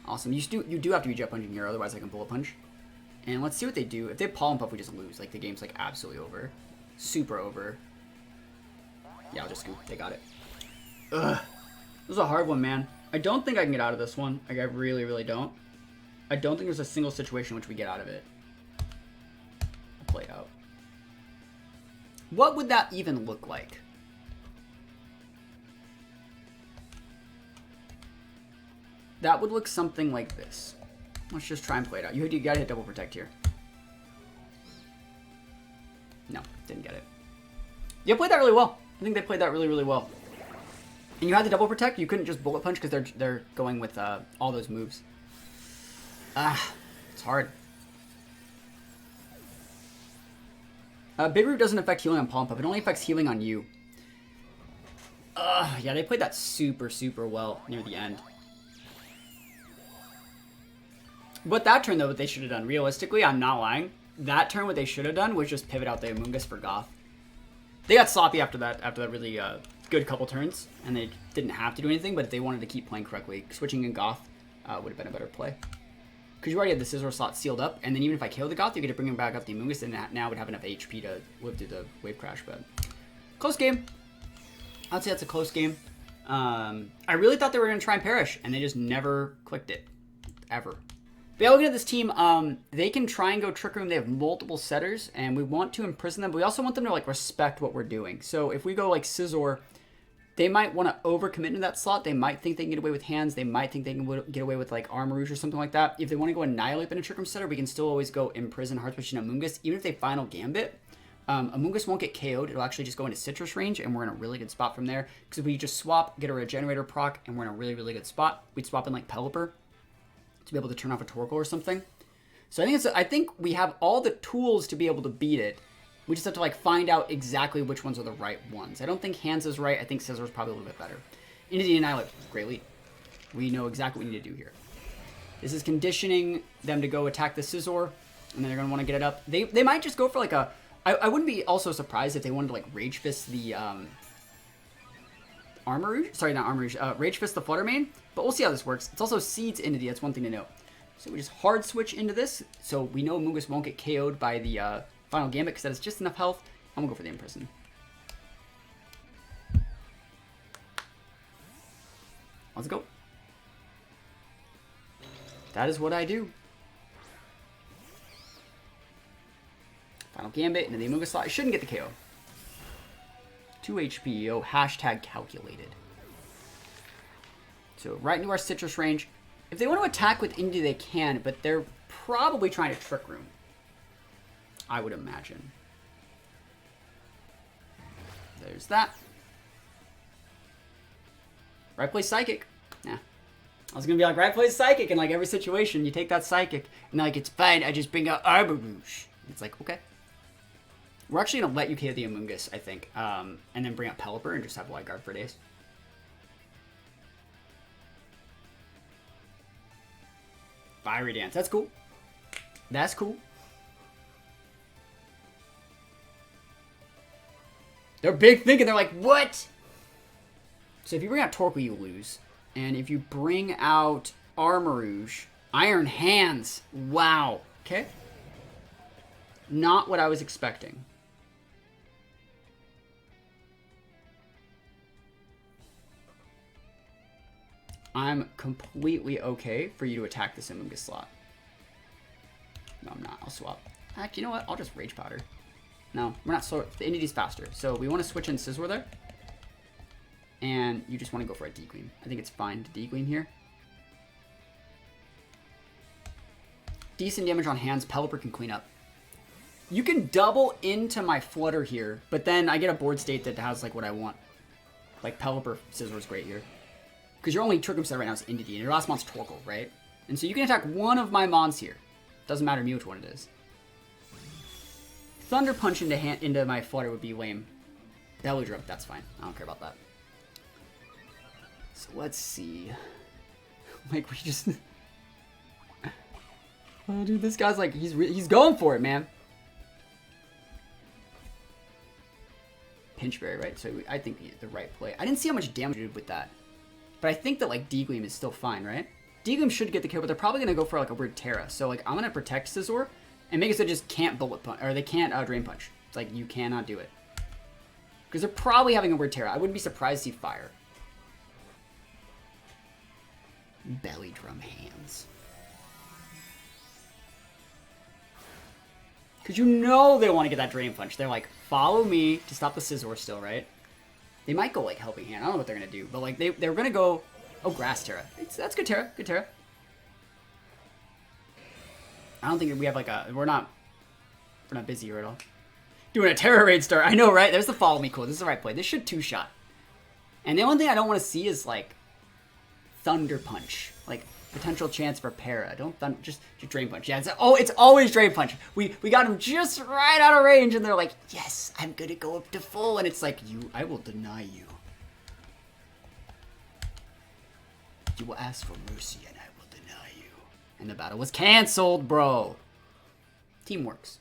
Awesome. You do have to be Jet Punching here, otherwise I can Bullet Punch. And let's see what they do. If they Pollen Puff, we just lose. Like, the game's, like, absolutely over. Super over. Yeah, I'll just scoop. They got it. Ugh. This is a hard one, man. I don't think I can get out of this one. Like, I really, really don't. I don't think there's a single situation in which we get out of it. I'll play it out. What would that even look like? That would look something like this. Let's just try and play it out. You gotta hit double protect here. No, didn't get it. You played that really well. I think they played that really, really well. And you had the double protect. You couldn't just bullet punch because they're going with all those moves. It's hard. Big Root doesn't affect healing on Palm Pup. It only affects healing on you. Yeah, they played that super, super well near the end. But that turn, though, what they should have done, realistically, I'm not lying. That turn, what they should have done was just pivot out the Amoonguss for Goth. They got sloppy after that really good couple turns, and they didn't have to do anything, but if they wanted to keep playing correctly, switching in Goth would have been a better play. Because you already had the Scizor slot sealed up, and then even if I kill the Goth, you get to bring him back up the Amoonguss, and now would have enough HP to live through the Wave Crash, but close game. I'd say that's a close game. I really thought they were going to try and perish, and they just never clicked it. Ever. But yeah, looking at this team, they can try and go Trick Room. They have multiple setters, and we want to imprison them, but we also want them to, like, respect what we're doing. So if we go, like, Scizor, they might want to overcommit into that slot. They might think they can get away with hands. They might think they can get away with, like, Armor Rouge or something like that. If they want to go Annihilate in a Trick Room setter, we can still always go Imprison, Hard Switch, and Amoonguss. Even if they Final Gambit, Amoonguss won't get KO'd. It'll actually just go into Citrus range, and we're in a really good spot from there. Because if we just swap, get a Regenerator proc, and we're in a really, really good spot, we'd swap in, like, Pelipper to be able to turn off a Torkoal or something. So I think we have all the tools to be able to beat it. We just have to, like, find out exactly which ones are the right ones. I don't think Hands is right. I think Scizor is probably a little bit better. Into the Annihilate. Great lead. We know exactly what we need to do here. This is conditioning them to go attack the Scizor, and then they're going to want to get it up. They might just go for, like, a... I wouldn't be also surprised if they wanted to, like, Rage Fist the Armor Rouge? Sorry, not Armor Rouge. Rage Fist the Flutter Mane. But we'll see how this works. It's also Seeds into the... That's one thing to know. So we just hard switch into this. So we know Amoonguss won't get KO'd by the Final Gambit because that is just enough health. I'm going to go for the Imprison. Let's go. That is what I do. Final Gambit into the Amoonguss slot. I shouldn't get the KO. 2 HP. Oh, hashtag calculated. So right into our Citrus range. If they want to attack with Indy, they can, but they're probably trying to Trick Room. I would imagine. There's that. Right play Psychic. Nah. I was going to be like, right play Psychic in like every situation. You take that Psychic, and like, it's fine. I just bring out Arbor Rouge. It's like, okay. We're actually going to let you KO the Amoonguss, I think. And then bring out Pelipper and just have Wide Guard for days. Fiery Dance. That's cool. That's cool. They're big thinking. They're like, what? So if you bring out Torkoal, you lose. And if you bring out Armarouge, Iron Hands. Wow. Okay. Not what I was expecting. I'm completely okay for you to attack this Amoonguss slot. No, I'm not. I'll swap. Heck, you know what? I'll just Rage Powder. No, we're not slow. The Inity's faster. So we want to switch in Scizor there. And you just want to go for a D-Queen. I think it's fine to D-Queen here. Decent damage on hands. Pelipper can clean up. You can double into my Flutter here, but then I get a board state that has like what I want. Like Pelipper, Scizor is great here. Because your only Trick Room set right now is Indity, and your last mon's Torkoal, right? And so you can attack one of my mons here. Doesn't matter to me which one it is. Thunder Punch into my Flutter would be lame. Belly Drum, that's fine. I don't care about that. So let's see. Like, we just... Oh, dude, this guy's like, he's going for it, man. Pinchberry, right? So I think the right play. I didn't see how much damage you did with that. But I think that, like, D-Gleam is still fine, right? D-Gleam should get the kill, but they're probably going to go for, like, a weird Terra. So, like, I'm going to protect Scizor and make it so they just can't Bullet Punch, or they can't Drain Punch. It's like, you cannot do it. Because they're probably having a weird Terra. I wouldn't be surprised to see Fire. Belly Drum Hands. Because you know they want to get that Drain Punch. They're like, follow me to stop the Scizor still, right? They might go, like, Helping Hand. I don't know what they're going to do. But, like, they're going to go... Oh, Grass Terra. That's good Terra. Good Terra. I don't think we have, like, a... We're not busy here at all. Doing a Terra Raid start. I know, right? There's the Follow Me Cool. This is the right play. This should two-shot. And the only thing I don't want to see is, like, Thunder Punch. Like, potential chance for Para. Don't just Drain Punch. Yeah, it's always Drain Punch. We got him just right out of range, and they're like, yes, I'm gonna go up to full, and it's like, I will deny you. You will ask for mercy, and I will deny you. And the battle was canceled, bro. Team works.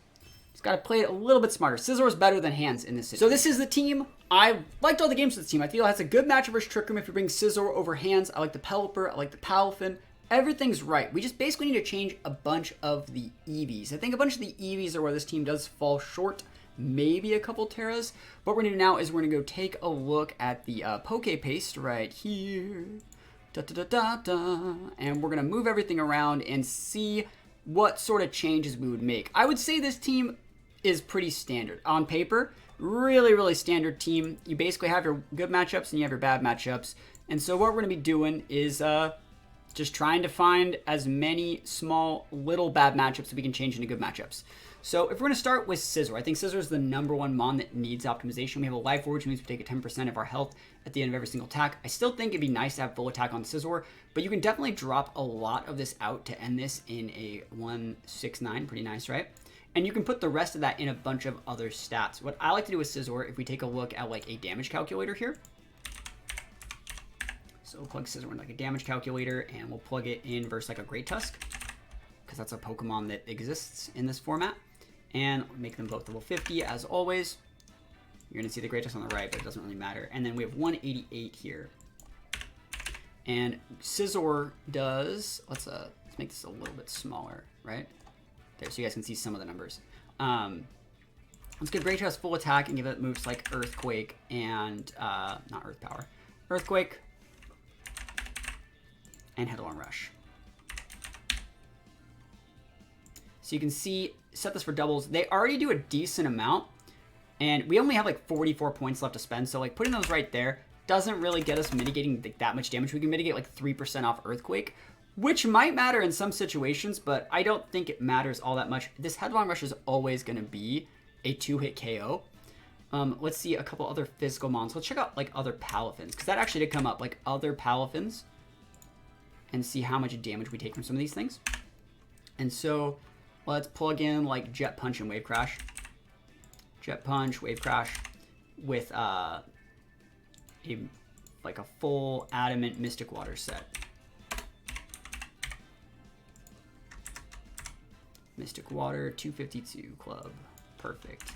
He's got to play it a little bit smarter. Scizor is better than hands in this situation. So this is the team. I liked all the games with this team. I feel it has a good matchup versus Trick Room if you bring Scizor over hands. I like the Pelipper. I like the Palafin. Everything's right. We just basically need to change a bunch of the EVs. I think a bunch of the EVs are where this team does fall short. Maybe a couple Terras. What we're going to do now is we're going to go take a look at the Poke Paste right here. And we're going to move everything around and see what sort of changes we would make. I would say this team is pretty standard. On paper, really, really standard team. You basically have your good matchups and you have your bad matchups. And so what we're going to be doing is... just trying to find as many small, little bad matchups that we can change into good matchups. So if we're going to start with Scizor, I think Scizor is the #1 mon that needs optimization. We have a Life Orb, which means we take a 10% of our health at the end of every single attack. I still think it'd be nice to have full attack on Scizor, but you can definitely drop a lot of this out to end this in a 169. Pretty nice, right? And you can put the rest of that in a bunch of other stats. What I like to do with Scizor, if we take a look at like a damage calculator here, so we'll plug Scizor in like a damage calculator, and we'll plug it in versus like a Great Tusk, because that's a Pokemon that exists in this format. And make them both level 50, as always. You're going to see the Great Tusk on the right, but it doesn't really matter. And then we have 188 here. And Scizor does... Let's make this a little bit smaller, right? There, so you guys can see some of the numbers. Let's give Great Tusk full attack and give it moves like Earthquake and... not Earth Power. Earthquake... and Headlong Rush. So you can see, set this for doubles. They already do a decent amount, and we only have like 44 points left to spend. So like putting those right there doesn't really get us mitigating that much damage. We can mitigate like 3% off Earthquake, which might matter in some situations, but I don't think it matters all that much. This Headlong Rush is always going to be a 2-hit KO. Let's see a couple other physical mons. Let's check out like other Palafins, because that actually did come up, like other Palafins, and see how much damage we take from some of these things. And so let's plug in like Jet Punch and Wave Crash. Jet Punch, Wave Crash with like a full Adamant Mystic Water set. Mystic Water, 252 club. Perfect.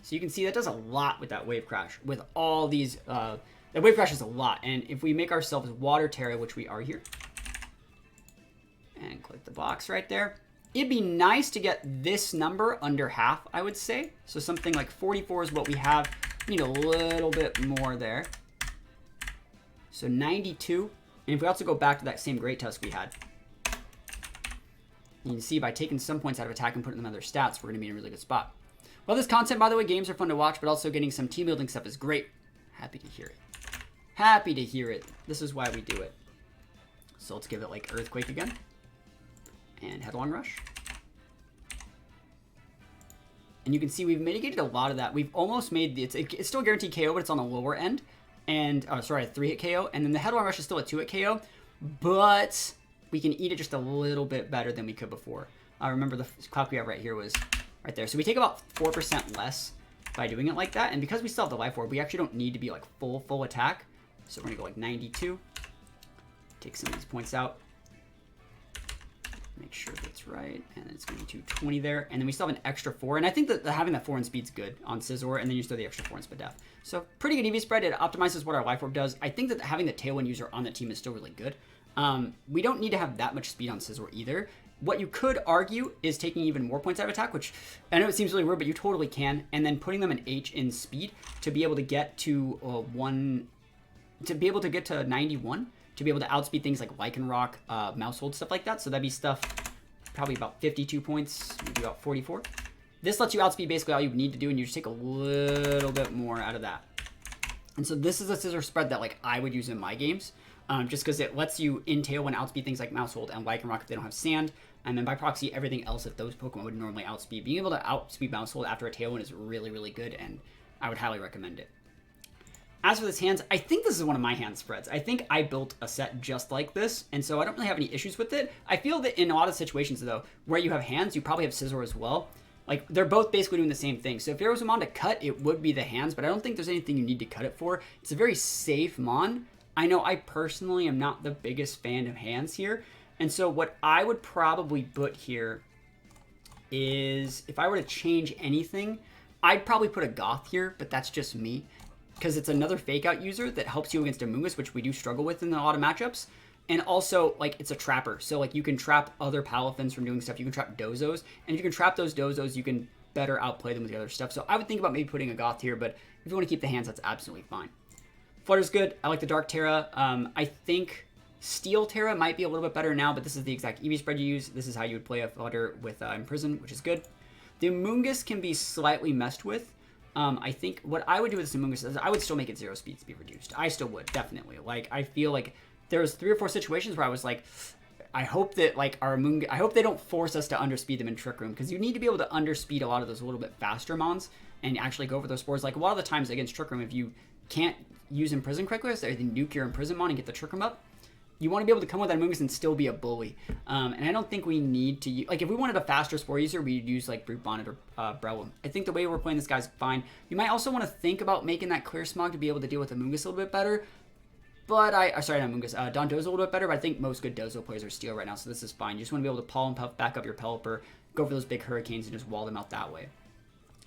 So you can see that does a lot with that Wave Crash. With all these, the Wave Crash is a lot. And if we make ourselves Water Terra, which we are here, and click the box right there, it'd be nice to get this number under half, I would say. So something like 44 is what we have. We need a little bit more there. So 92. And if we also go back to that same Great Tusk we had, you can see by taking some points out of attack and putting them in other stats, we're going to be in a really good spot. Well, this content, by the way, games are fun to watch, but also getting some team building stuff is great. Happy to hear it. Happy to hear it. This is why we do it. So let's give it like Earthquake again. And Headlong Rush. And you can see we've mitigated a lot of that. We've almost made it's still guaranteed KO, but it's on the lower end. And sorry, a 3-hit KO. And then the Headlong Rush is still a 2-hit KO, but we can eat it just a little bit better than we could before. Remember the clock we have right here was right there. So we take about 4% less by doing it like that. And because we still have the Life Orb, we actually don't need to be like full attack. So we're gonna go like 92. Take some of these points out. Make sure that's right. And it's going to be 220 there. And then we still have an extra 4. And I think that having that 4 in speed's good on Scizor. And then you still have the extra 4 in speed def. So pretty good EV spread. It optimizes what our Life Orb does. I think that having the Tailwind user on the team is still really good. We don't need to have that much speed on Scizor either. What you could argue is taking even more points out of attack, which I know it seems really weird, but you totally can. And then putting them an H in speed to be able to get to 91, to be able to outspeed things like Lycanroc, Mousehold, stuff like that. So that'd be stuff probably about 52 points, maybe about 44. This lets you outspeed basically all you need to do, and you just take a little bit more out of that. And so this is a Scizor spread that like I would use in my games, just because it lets you in Tailwind outspeed things like Mousehold and Lycanroc if they don't have Sand, and then by proxy everything else that those Pokemon would normally outspeed. Being able to outspeed Mousehold after a Tailwind is really, really good, and I would highly recommend it. As for this hands, I think this is one of my hand spreads. I think I built a set just like this, and so I don't really have any issues with it. I feel that in a lot of situations, though, where you have hands, you probably have Scizor as well. Like, they're both basically doing the same thing. So if there was a mon to cut, it would be the hands, but I don't think there's anything you need to cut it for. It's a very safe mon. I know I personally am not the biggest fan of hands here, and so what I would probably put here is, if I were to change anything, I'd probably put a Goth here, but that's just me. Because it's another fake out user that helps you against Amoonguss, which we do struggle with in a lot of matchups. And also, like, it's a trapper. So, like, you can trap other Palafins from doing stuff. You can trap Dozos. And if you can trap those Dozos, you can better outplay them with the other stuff. So I would think about maybe putting a Goth here, but if you want to keep the hands, that's absolutely fine. Flutter's good. I like the Dark Terra. I think Steel Terra might be a little bit better now, but this is the exact EV spread you use. This is how you would play a Flutter with Imprison, which is good. The Amoonguss can be slightly messed with. I think what I would do with this Amoonguss is I would still make it 0 speed to be reduced. I still would, definitely. Like, I feel like there's 3 or 4 situations where I was like, I hope that, like, our Amoonguss, I hope they don't force us to underspeed them in Trick Room, because you need to be able to underspeed a lot of those a little bit faster mons and actually go for those spores. Like, a lot of the times against Trick Room, if you can't use Imprison correctly, so they nuke your Imprison mon and get the Trick Room up, you want to be able to come with that Amoonguss and still be a bully. And I don't think we need to, like, if we wanted a faster spore user, we'd use, like, Brute Bonnet or Breloom. I think the way we're playing this guy's fine. You might also want to think about making that Clear Smog to be able to deal with Amoonguss a little bit better. But sorry, not Amoonguss, Dondozo a little bit better, but I think most good Dozo players are Steel right now, so this is fine. You just want to be able to Pollen Puff, back up your Pelipper, go for those big Hurricanes, and just wall them out that way.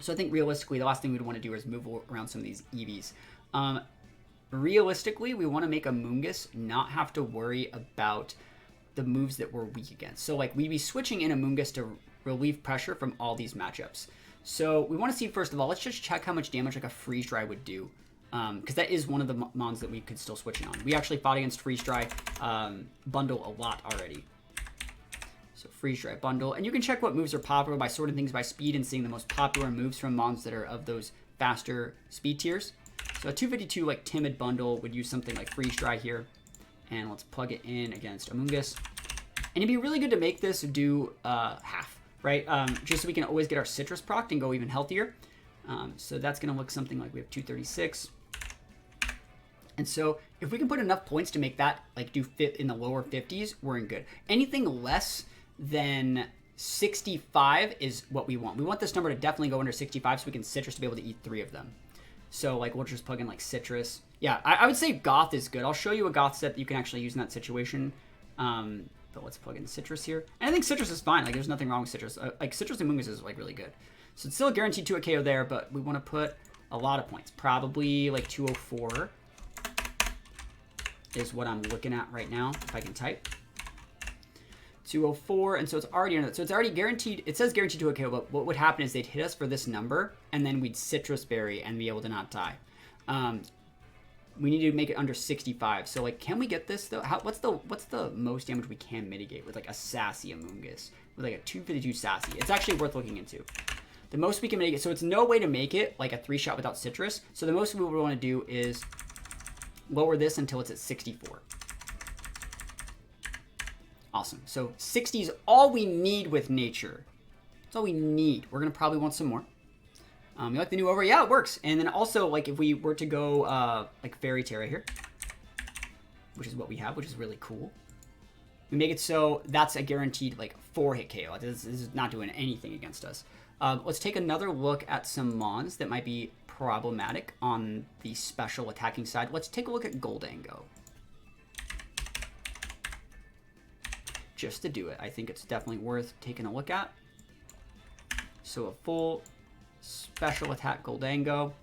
So I think realistically, the last thing we'd want to do is move around some of these EVs. Realistically, we want to make Amoonguss not have to worry about the moves that we're weak against. So, like, we'd be switching in Amoonguss to relieve pressure from all these matchups. So we want to see, first of all, let's just check how much damage like a Freeze Dry would do. because that is one of the mons that we could still switch in on. We actually fought against Freeze Dry bundle a lot already. So Freeze Dry bundle. And you can check what moves are popular by sorting things by speed and seeing the most popular moves from mons that are of those faster speed tiers. So a 252 like Timid bundle would use something like Freeze Dry here. And let's plug it in against Amoonguss. And it'd be really good to make this do half, right? Just so we can always get our Citrus procced and go even healthier. So that's going to look something like we have 236. And so if we can put enough points to make that like do fit in the lower 50s, we're in good. Anything less than 65 is what we want. We want this number to definitely go under 65 so we can Citrus to be able to eat 3 of them. So like we'll just plug in like Citrus. Yeah, I would say Goth is good. I'll show you a Goth set that you can actually use in that situation. But let's plug in Citrus here. And I think Citrus is fine. Like there's nothing wrong with Citrus. Like Citrus and Amoonguss is like really good. So it's still guaranteed to a KO there, but we want to put a lot of points. Probably like 204 is what I'm looking at right now, if I can type. 204, and so it's already under that. So it's already guaranteed. It says guaranteed to a KO, but what would happen is they'd hit us for this number, and then we'd Citrus Berry and be able to not die. We need to make it under 65. So like, can we get this though? What's the most damage we can mitigate with like a sassy Amoonguss with like a 252 sassy? It's actually worth looking into. The most we can make it, so it's no way to make it like a 3-shot without Citrus. So the most we would want to do is lower this until it's at 64. Awesome. So 60 is all we need with nature. That's all we need. We're going to probably want some more. You like the new over? Yeah, it works. And then also, like, if we were to go, like, Fairy Terra here, which is what we have, which is really cool. We make it so that's a guaranteed, like, 4-hit KO. This is not doing anything against us. Let's take another look at some mons that might be problematic on the special attacking side. Let's take a look at Goldango. Just to do it. I think it's definitely worth taking a look at. So a full special attack Goldango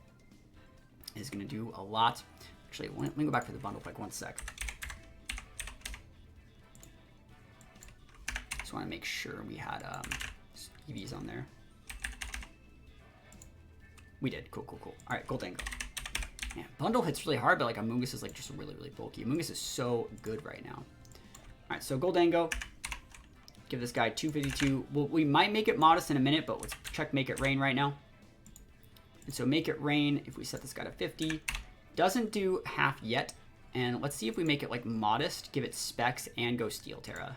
is going to do a lot. Actually, let me go back to the bundle for like 1 sec. Just want to make sure we had EVs on there. We did. Cool, cool, cool. All right, Goldango. Yeah, bundle hits really hard, but like Amoonguss is like just really, really bulky. Amoonguss is so good right now. All right, so Goldango. Give this guy 252. Well, we might make it modest in a minute, but let's check Make It Rain right now. And so Make It Rain, if we set this guy to 50, doesn't do half yet. And let's see if we make it like modest, give it specs, and go Steel Terra.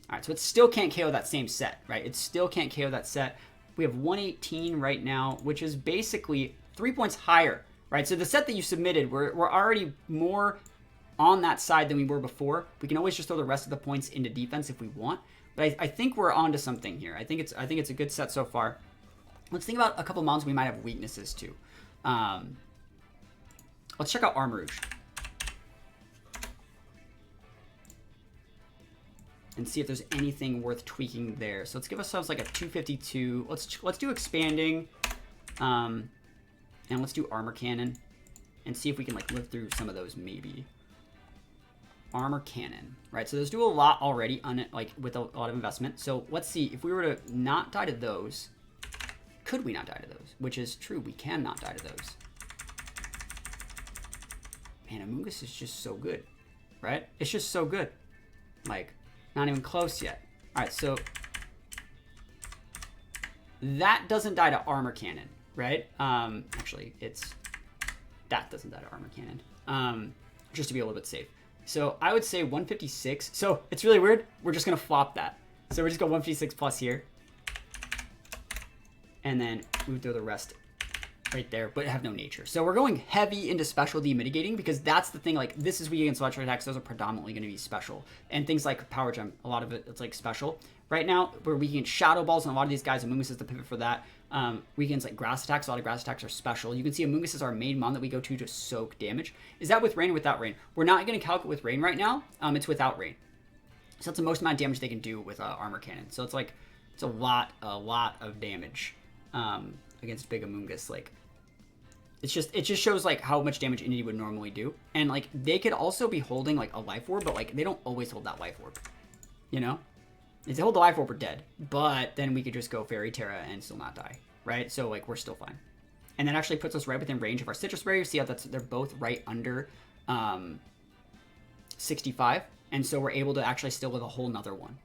All right, so it still can't KO that same set, right? It still can't KO that set. We have 118 right now, which is basically 3 points higher, right? So the set that you submitted, we're already more on that side than we were before. We can always just throw the rest of the points into defense if we want. But I think we're onto something here. I think it's a good set so far. Let's think about a couple mons we might have weaknesses to. Let's check out Armarouge. And see if there's anything worth tweaking there. So let's give ourselves like a 252. Let's do Expanding. And let's do Armor Cannon. And see if we can like live through some of those maybe. Armor Cannon, right? So those do a lot already on it, like with a lot of investment. So let's see if we were to not die to those. Could we not die to those? Which is true, we can not die to those. Man, Amoonguss is just so good, right? It's just so good. Like, not even close yet. All right, so that doesn't die to Armor Cannon, right? Actually, that doesn't die to Armor Cannon, just to be a little bit safe. So I would say 156. So it's really weird. We're just going to flop that. So we're just going 156 plus here. And then we would throw the rest right there, but have no nature. So we're going heavy into special demitigating because that's the thing. Like, this is weak against electric attacks. Those are predominantly going to be special. And things like Power Gem, a lot of it's like special. Right now, we're weak against Shadow Balls, and a lot of these guys, Amoonguss is the pivot for that. Weak against like Grass Attacks. A lot of Grass Attacks are special. You can see Amoonguss is our main mon that we go to soak damage. Is that with Rain or without Rain? We're not going to calculate with Rain right now. It's without Rain. So that's the most amount of damage they can do with Armor Cannon. So it's like, it's a lot of damage against big Amoonguss. Like, it just shows like how much damage Indy would normally do. And like, they could also be holding like a Life Orb, but like, they don't always hold that Life Orb, you know? If they hold the life orb, we're dead. But then we could just go Fairy Terra and still not die, right? So like we're still fine. And that actually puts us right within range of our Citrus Berry. You see how they're both right under 65. And so we're able to actually still with a whole nother one.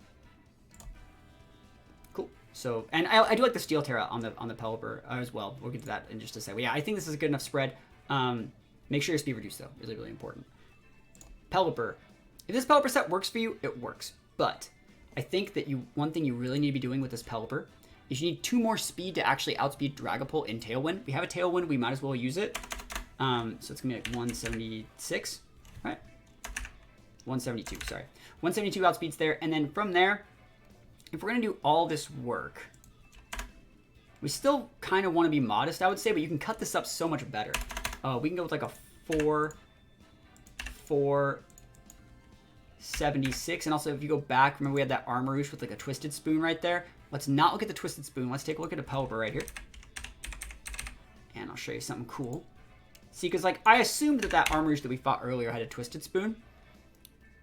Cool. So, and I do like the Steel Terra on the Pelipper as well. We'll get to that in just a second. But yeah, I think this is a good enough spread. Make sure your speed reduced though. Really, really important. Pelipper. If this Pelipper set works for you, it works. But I think that one thing you really need to be doing with this Pelipper is you need 2 more speed to actually outspeed Dragapult in Tailwind. We have a Tailwind, we might as well use it. So it's gonna be like 176, right? 172, sorry. 172 outspeeds there, and then from there, if we're gonna do all this work, we still kind of want to be modest, I would say, but you can cut this up so much better. We can go with like a 476, and also if you go back, remember we had that Armarouche with like a Twisted Spoon right there. Let's not look at the Twisted Spoon. Let's take a look at a Pelipper right here. And I'll show you something cool. See, because like I assumed that Armarouche that we fought earlier had a Twisted Spoon.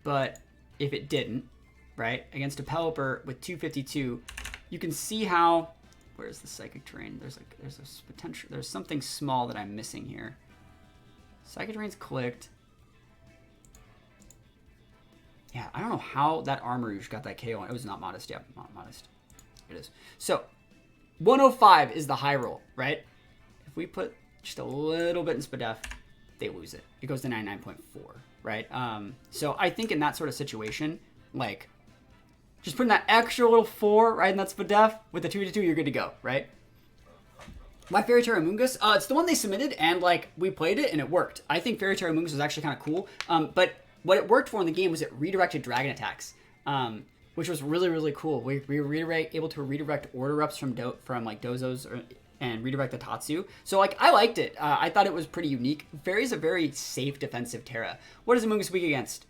But if it didn't, right, against a Pelipper with 252, you can see how... Where's the Psychic Terrain? There's this potential... There's something small that I'm missing here. Psychic Terrain's clicked. Yeah, I don't know how that Armarouche got that KO on. It was not modest. Yeah, not modest. It is. So, 105 is the high roll, right? If we put just a little bit in Spadef, they lose it. It goes to 99.4, right? So I think in that sort of situation, like, just putting that extra little 4, right, in that Spadef, with the 2-2, you're good to go, right? My Fairy Terra Mungus, it's the one they submitted, and, like, we played it, and it worked. I think Fairy Terra Mungus was actually kind of cool, but what it worked for in the game was it redirected Dragon attacks. Which was really, really cool. We were able to redirect Order Ups from like Dozos and redirect the Tatsu. So like I liked it. I thought it was pretty unique. Fairy's a very safe defensive Terra. What is Amoonguss weak against?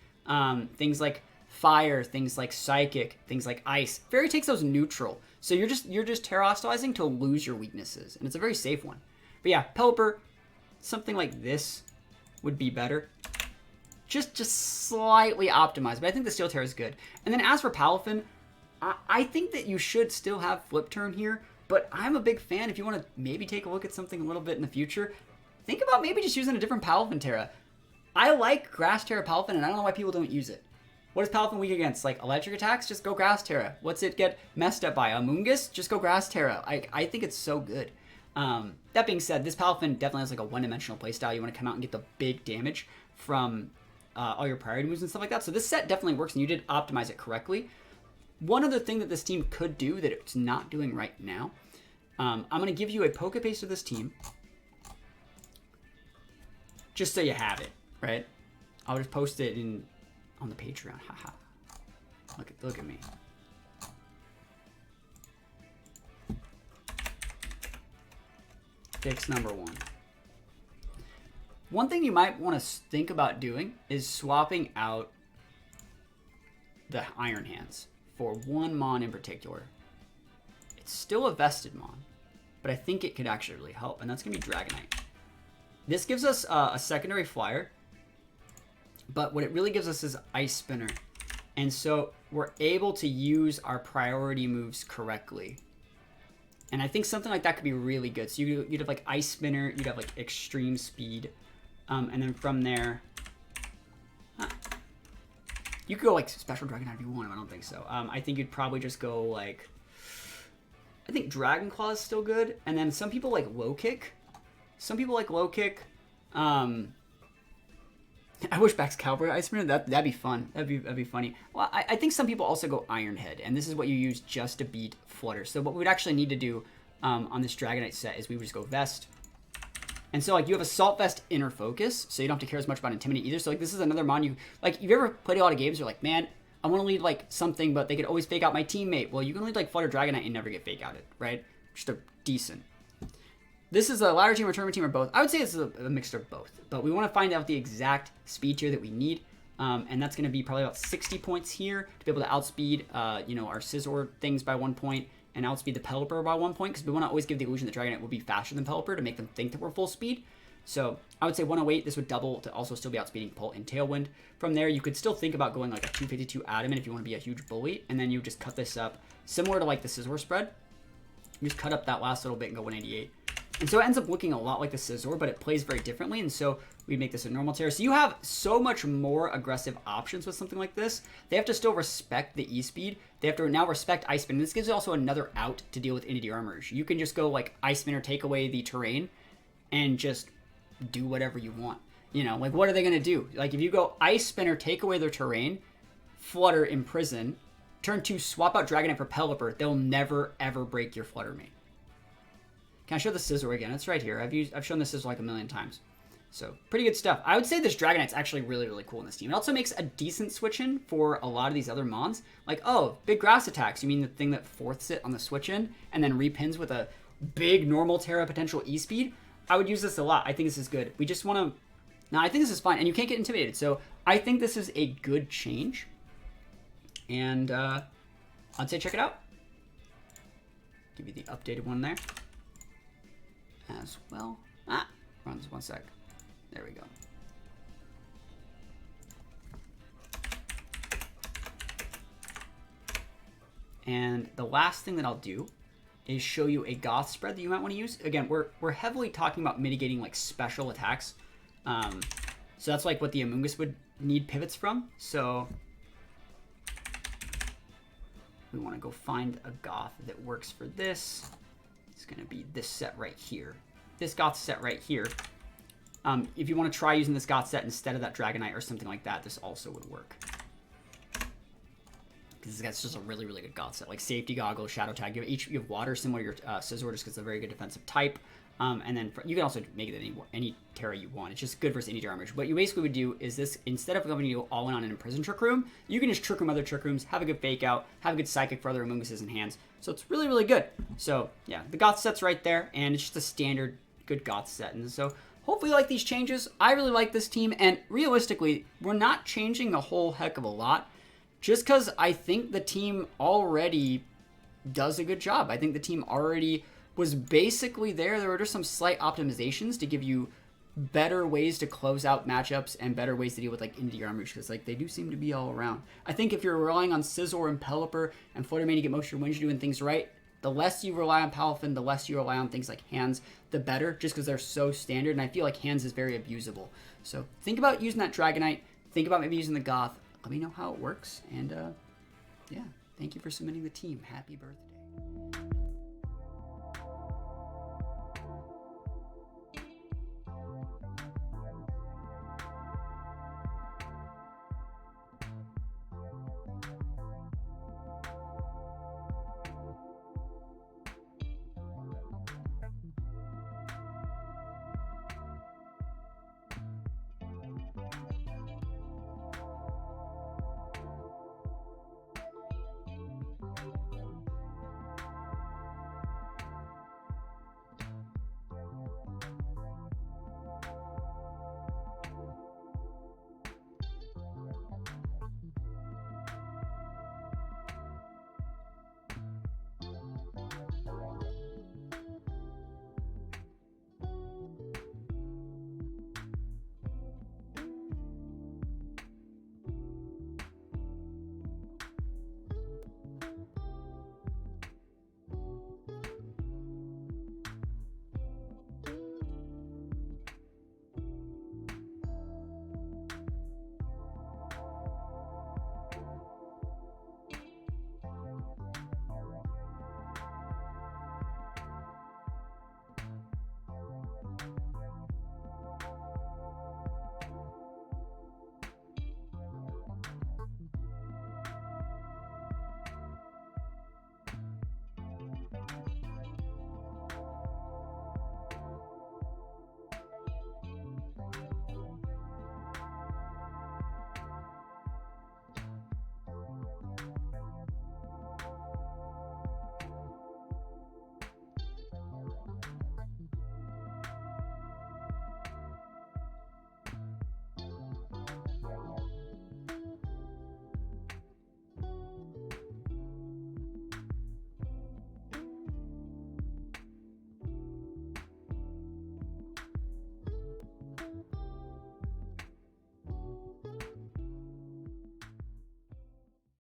Things like Fire, things like Psychic, things like Ice. Fairy takes those neutral. So you're just Terra hostilizing to lose your weaknesses, and it's a very safe one. But yeah, Pelipper, something like this would be better. Just slightly optimized, but I think the Steel Terra is good. And then as for Palafin, I think that you should still have Flip Turn here, but I'm a big fan. If you want to maybe take a look at something a little bit in the future, think about maybe just using a different Palafin Terra. I like Grass Terra Palafin, and I don't know why people don't use it. What is Palafin weak against? Like electric attacks? Just go Grass Terra. What's it get messed up by? Amoonguss? Just go Grass Terra. I think it's so good. That being said, this Palafin definitely has like a one-dimensional playstyle. You want to come out and get the big damage from all your priority moves and stuff like that. So this set definitely works, and you did optimize it correctly. One other thing that this team could do that it's not doing right now, I'm going to give you a Pokepaste of this team, just so you have it, right? I'll just post it on the Patreon. Haha. Look at me. Fix number 1. One thing you might want to think about doing is swapping out the Iron Hands for one Mon in particular. It's still a vested Mon, but I think it could actually really help, and that's going to be Dragonite. This gives us a secondary flyer, but what it really gives us is Ice Spinner. And so we're able to use our priority moves correctly. And I think something like that could be really good. So you'd have like Ice Spinner, you'd have like Extreme Speed, and then from there, you could go like Special Dragonite if you want. I don't think so. I think you'd probably just go like, I think Dragon Claw is still good. And then some people like Low Kick. Some people like Low Kick. I wish Back's Cowboy Ice Spinner. That'd be fun. That'd be funny. Well, I think some people also go Iron Head, and this is what you use just to beat Flutter. So what we would actually need to do on this Dragonite set is we would just go Vest. And so like you have Assault Vest Inner Focus, so you don't have to care as much about Intimidate either. So like this is another mon you like. You've ever played a lot of games? You're like, man, I want to lead like something, but they could always fake out my teammate. Well, you can lead like Flutter Dragonite and never get fake outed, right? Just a decent. This is a ladder team or tournament team or both. I would say it's a mixture of both, but we want to find out the exact speed tier that we need, and that's going to be probably about 60 points here to be able to outspeed, our Scizor things by 1 point and outspeed the Pelipper by 1 point, because we want to always give the illusion that Dragonite will be faster than Pelipper to make them think that we're full speed. So I would say 108, this would double to also still be outspeeding Pull and Tailwind. From there, you could still think about going like a 252 Adamant if you want to be a huge bully, and then you just cut this up similar to like the Scizor spread. You just cut up that last little bit and go 188. And so it ends up looking a lot like the Scizor, but it plays very differently, and so we make this a normal tear. So you have so much more aggressive options with something like this. They have to still respect the E-Speed. They have to now respect Ice Spin. This gives you also another out to deal with Inity Armors. You can just go like Ice Spin or take away the terrain and just do whatever you want. You know, like what are they going to do? Like if you go Ice Spin or take away their terrain, Flutter, Imprison, turn 2, swap out Dragonite for Pelipper, they'll never ever break your Flutter Mane. Can I show the Scizor again? It's right here. I've shown the Scizor like a million times. So pretty good stuff. I would say this Dragonite's actually really, really cool in this team. It also makes a decent switch-in for a lot of these other mons. Like, oh, big grass attacks. You mean the thing that fourths it on the switch-in and then repins with a big normal Terra potential E-Speed? I would use this a lot. I think this is good. We just want to... No, I think this is fine. And you can't get intimidated. So I think this is a good change. And I'd say check it out. Give you the updated one there as well. Runs 1 sec. There we go. And the last thing that I'll do is show you a goth spread that you might want to use. Again, we're heavily talking about mitigating like special attacks. So that's like what the Amoonguss would need pivots from. So we want to go find a goth that works for this. It's going to be this set right here. This goth set right here. If you want to try using this goth set instead of that Dragonite or something like that, this also would work. Because that's just a really, really good goth set. Like Safety Goggles, Shadow Tag. You have Water similar to your Scizor just because it's a very good defensive type. And then you can also make it any Terra you want. It's just good versus any damage. What you basically would do is this, instead of going to go all in on an Imprison Trick Room, you can just Trick Room other Trick Rooms, have a good Fake Out, have a good Psychic for other Amoongusses in hands. So it's really, really good. So yeah, the goth set's right there, and it's just a standard good goth set. And so hopefully you like these changes. I really like this team, and realistically, we're not changing a whole heck of a lot just because I think the team already does a good job. I think the team already was basically there. There were just some slight optimizations to give you better ways to close out matchups and better ways to deal with like Inity Armors, because like they do seem to be all around. I think if you're relying on Scizor and Pelipper and Flutter Mane to get most of your wins, you're doing things right. The less you rely on Palafin, the less you rely on things like Hands, the better, just because they're so standard. And I feel like Hands is very abusable. So think about using that Dragonite. Think about maybe using the Goth. Let me know how it works. And yeah, thank you for submitting the team. Happy birthday.